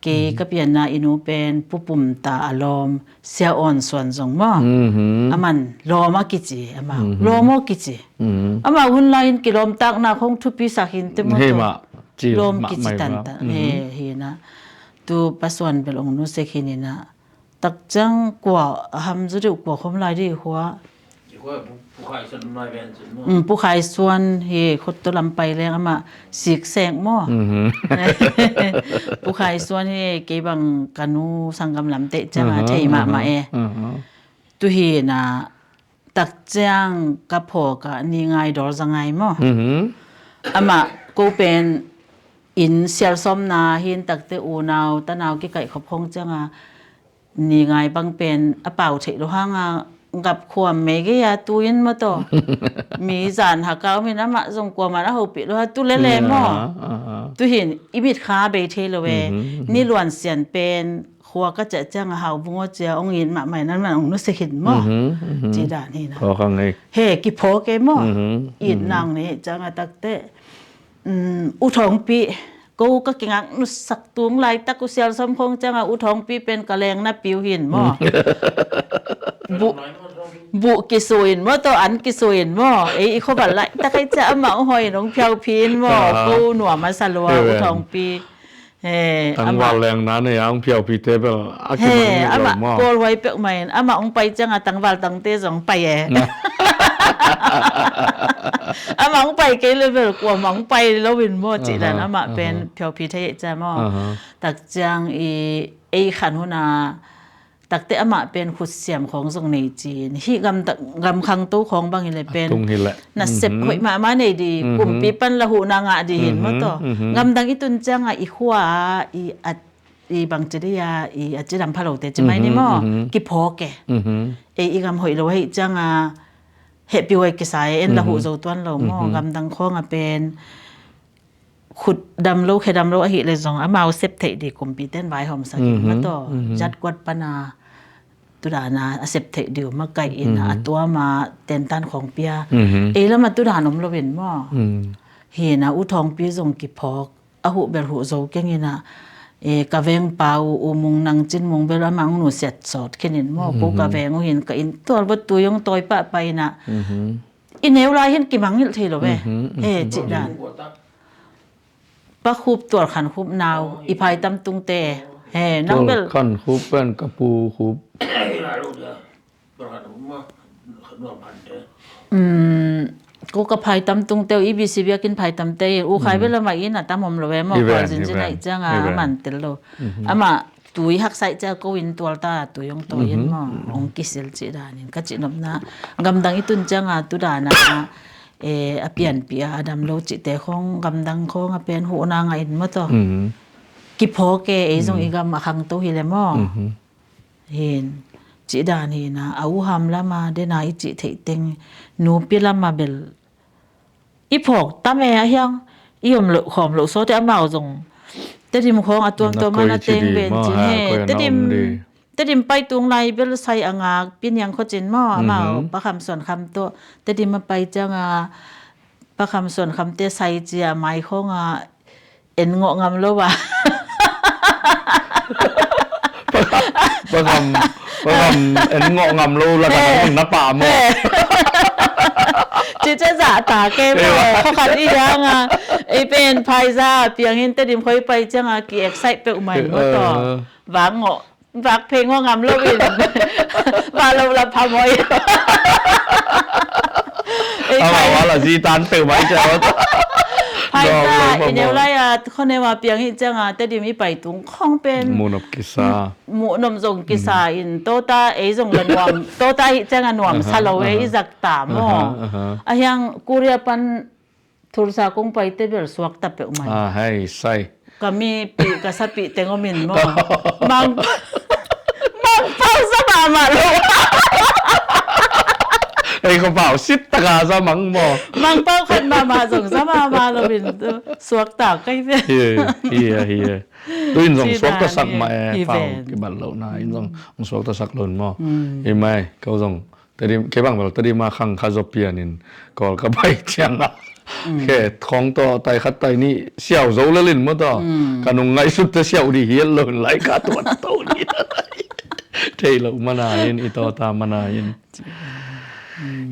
ก เกก็เปลี่ยนนาอินูเป็นผู้ปุ่มตาอารมณ์เสียอ่อนส่วนสงมออามันรอมากิจิอามารอมอกิจิอามาหุ่นไลน์กิลมตักนาคงทุปีสักหินเต็มหมดลมกิจิตันตาเฮนะตูปัสวันเป็นองนุเสกินินะตักจังกว่าหำจุดกว่าคมไลดีหัวผู้ขายส่วนเฮคดตัวลำไปแรงอามาสีกแสงหม้อผู้ขายส่วนเฮเก็บังกันูสังกำลำเตะจังเทมาเอตุเฮนะตักจังกับพอกะนี่ไงดอร์จังไงหม้ออามากูเป็นอินเซียลซอมนาหินตักเตอูนาวตะนาวกิไก่ขบพงจังนี่ไงบังเป็นอเป่าเฉลห้างกับความเมกยาตูยินมาต่อมีจานหักเก้ามีน้ำมาส่งกว่ามาแล้วหูปิดแล้วตุเล่ๆหม้อตุเห็นอีบิดค้าเบเทเลเวนี่ล้วนเสียนเป็นครัวก็จะจ้างหาวบุ้งเจียองยินมาใหม่นั้นมันองนุสหินหม้อจีดานี่นะเฮกิโพเกหม้ออีนางนี่จังตักเตอุทองปีกูก็กิงักนุสักตุงไหลตักกุเซียลสมพงจังอุทองปีเป็นกะแรงนะปิวหินหม้อบุกิสุยนว่าตัวอันกิสุยนว่าไอ้เขาบอกละแต่ใครจะเอามาหอยน้องเพียวพินว่ากูหนัวมาสลัวอุทองปีตั้งวันแรงนั้นเนี่ยอังเพียวพีเตเปอากิมันโกลไว้เปล่าไหมอามาองไปจังตั้งวันตั้งเตสองไปอามาองไปเกลเลยเปล่ากลัวมองไปแล้ววินว่าจีดันอามาเป็นเพียวพีเทจะมั่วตักจังไอ้ขันหุนาตักเตอมาเป็นขุดเสียมของทรงในจีนที่กำคังตู้ของบางอย่างเลยเป็นนัดเสพข่อยมาในดีกลุ่มปีปันละหูนางะดีเห็นมั้งต่อกำดังอีตุนจังอีขวาอีบางจริยาอีอาจจะดำพะโลเตจะไม่นี่มั้งกิพอแกอีกำหอยเราให้จังเหตุปิวไอ้กิสายเอ็นละหูโจตัวนเรามั้งกำดังข้องเป็นขุดดำโลกดำโลกหิเลยสองมาเอาเซฟเทดีกลุ่มปีเต้นไว้หอมสักมาต่อจัดกวดปนาตุดานาเซฟเทเดียวมาไก่อินตัวมาเต็นตันของเปียแล้วมาตุดานมเราเป็นว่าเห็นอุทองปีส่งกิพอกหุเบลหูโซเก่งนะกะเวงเปาอุมงนังจินมงเบลมังหนูเสร็จสอดแค่นี้ว่ากูกะเวงเห็นกับอินตัววัตถุยงตอยปะไปนะอินเนวลายเห็นกี่มังนี่ทีหรอเว้จิดานปะคูบตัวขันคูบนาวอีพายตำตุงเตน้องเบลขันคูบเป็นกระปูคูบกูกับพายตำตุงเตวอีบีซีเบียกินพายตำเตยอูขายไปละมาอีน่ะตำหอมละเวมอกว่าจริงๆไอ้จังมันเตลโลอามาตุยหักใส่เจ้าก็วินตัวตาตุยงตัวยันมอองกิเซลจิดานินก็จินบนะกำดังอีตุนจังตุดานะอเปลี่ยนปีอาดัมโลจิเตของกำดังของอเป็นหัวนางอินมาต่อกิพอเกจงอีกำมาขังตัวฮิเลมอเห็นจิดานีนะเอาหำละมาเดนายจิเทติงนูปิละมาเบลอีพอกตาแม่ยังอีอมหลุหอมหลุโซแต่มาจงแต่ดิมของอตัวมันเต็งเป็นจิเฮแต่ดิมไปตรงไรเบลใส่อ่างปีนยังเขาจินหม้อมาประคำส่วนคำตัวแต่ดิมมาไปจังประคำส่วนคำเตใส่เจียไม้ของเอ็นงงำแล้ววะประคำเอ็นงงำรู้แล้วก็ต้องนับป่าหมดจิเจจ่าตาเกมเขาขัดอียังไอเป็นไพซ่าเปียงเห็นแต่ดิมค่อยไปจังกี่เอ็กไซต์เปใหม่ก็ต่อวางเงาะวักเพลงว่างำเลิกอินมาเราพามอยเอาว่าละจีตันเปไหมเจ้าไพซ่าอินเดียไรคนในว่าเปียงเห็นจังแต่ดิมีไปตุงข้องเป็นมูนบกิซามูนมส่งกิซาอินโตตาส่งเงินวมโตตาจังนวมซาโลเวอิจักตามอ่ะยังกูเรียปันทุรสากงไปเตเบลสวักตับเปใหม่ให้ใส่ก็มีปีกษัตริย์ปีเตงอมินมังเป้าสมามาลูกไอ้กระเป๋าซิดตะกาซะมังมังเป้าขันมาส่งสมาเราเป็นสวกตากใกล้เฮียดูอินส่งสวกตะสักมาเฝ้ากี่บัลโลนะอินส่งสวกตะสักหล่นเห็นไหมเขาส่งแต่ดิเคบังแบบแต่ดิมาขังคาโซเปียนินก็ไปเชียง แค่ของต่อไตคัดไตนี่เสี่ยวโซละลินมาต่อกันงไงสุดจะเสี่ยวดิเฮียนลนไหลกาตัวโตนี่เทลมานายินอีต่อตามมานายิน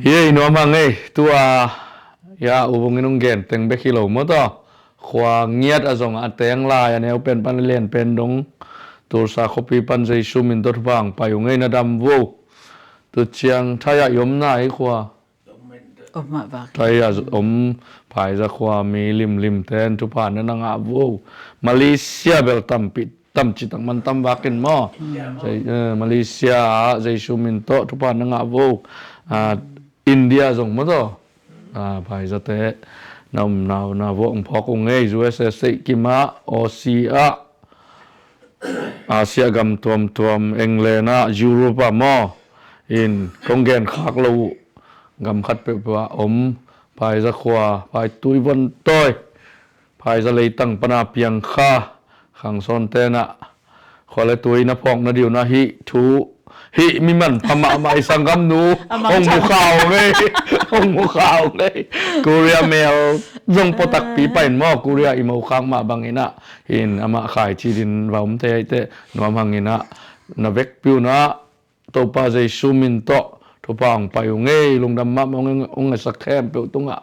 เฮียนัวมังไงตัวยาอุบงนงเกนเต็งเบกิโลมาต่อควาเงียดอะสงอาเตงลายอันนี้เป็นปันเล่นเป็นดงตัวสาคปีปันใจซุมินตัวบางไปอยู่ไงนะดำวูตัวเชียงทายยมนาไอ้ความาบากทายภายจะความีลิมแทนทุพานนั่นงาวูมาเลเซียเบลตัมปิดตัมจิตังมันตัมวักินหม้อมาเลเซียใจซุมินโตทุพานนั่งาวูอินเดียส่งมาต่อภายจะเตะนาวงพอกงเอยูเอสเอสกิมาโอซีอาเซียกัมทวมเองเลนะยุโรปมออินกงเกนคักลูกำคัดเปว่าภายจะขวาภายตุยวันต้อยภายจะเลยตั้งปนาเพียงค่าขังซอนเตนะขอเลยตุยนะพองนะเดียวนะฮิทูฮิมีมันพม่าไม่สังกัมนูองมุขาวเลยองมุขาวเลยกูเรียเมลจงปตักปีไปหม้อกูเรียอิมเอาข้างมาบางอินะเห็นอามาขายที่ดินว่าเตะนวมหังอินะนาเวกปิวนะตัวปาใจซูมินโตทุพางไปงเงลงดำมะมองสักแคมเปิวตุงะ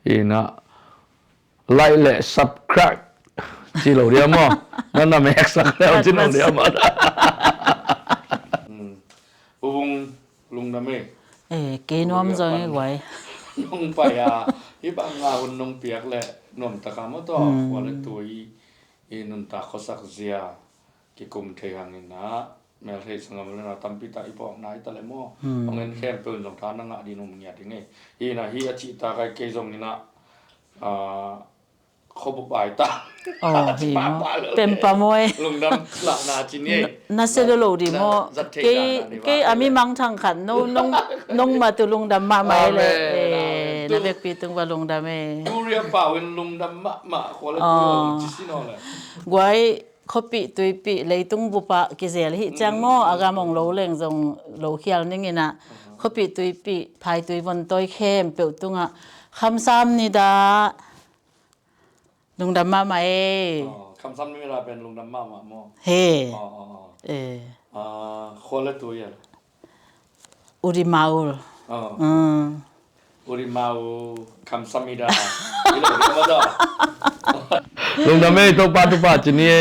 เห็นะไล่เละซับครักที่เราเรียกมั้งนั่นน่ะแม็กซ์แล้วที่เราเรียกมั้งลุงดำเมเกนวมจอยไว้ลงไปที่บางงาวนนงเปียกแหละนมตะกามต่อวันละตัวอีนุนตาขสักเสียกิกุมเทียงนี่นะแม่เทศงามเลยนะตั้มปิตาอีปอกนายตะเลมอเอาเงินแค่เปิลสงทานนังดีนมเงียดนี่อีนะฮีอาชิตาไกเกจงนี่นะเขาบุบายตาฮีเป็นปะมวยลุงดำละนาจินี่น่าเสดโลดีมอเกอามีมังทางขันนงมาตุลุงดำมาไหมเลยนะเบกปีตึงว่าลุงดำกูเรียกเปล่าเป็นลุงดำมาคนละจิสิโนเลยไว้เขาปีตุยปีเลยตุงบุปะกิเซลหิจังมออากามองโลเลงจงโลเขียวนี่ไงนะเขาปีตุยปีภายตุยวันต้อยเข้มเปียวตุงอ่ะคำซ้ำนี่ดาลุงดำมาไหมคำซ้ำนี่เวลาเป็นลุงดำมาหมอเฮ้คนละตัวอย่างอุริมาอุอุริมาอุคำซ้ำนี่ดาที่เราเรียกว่าดอลุงดำไม่ตัวปาจินี่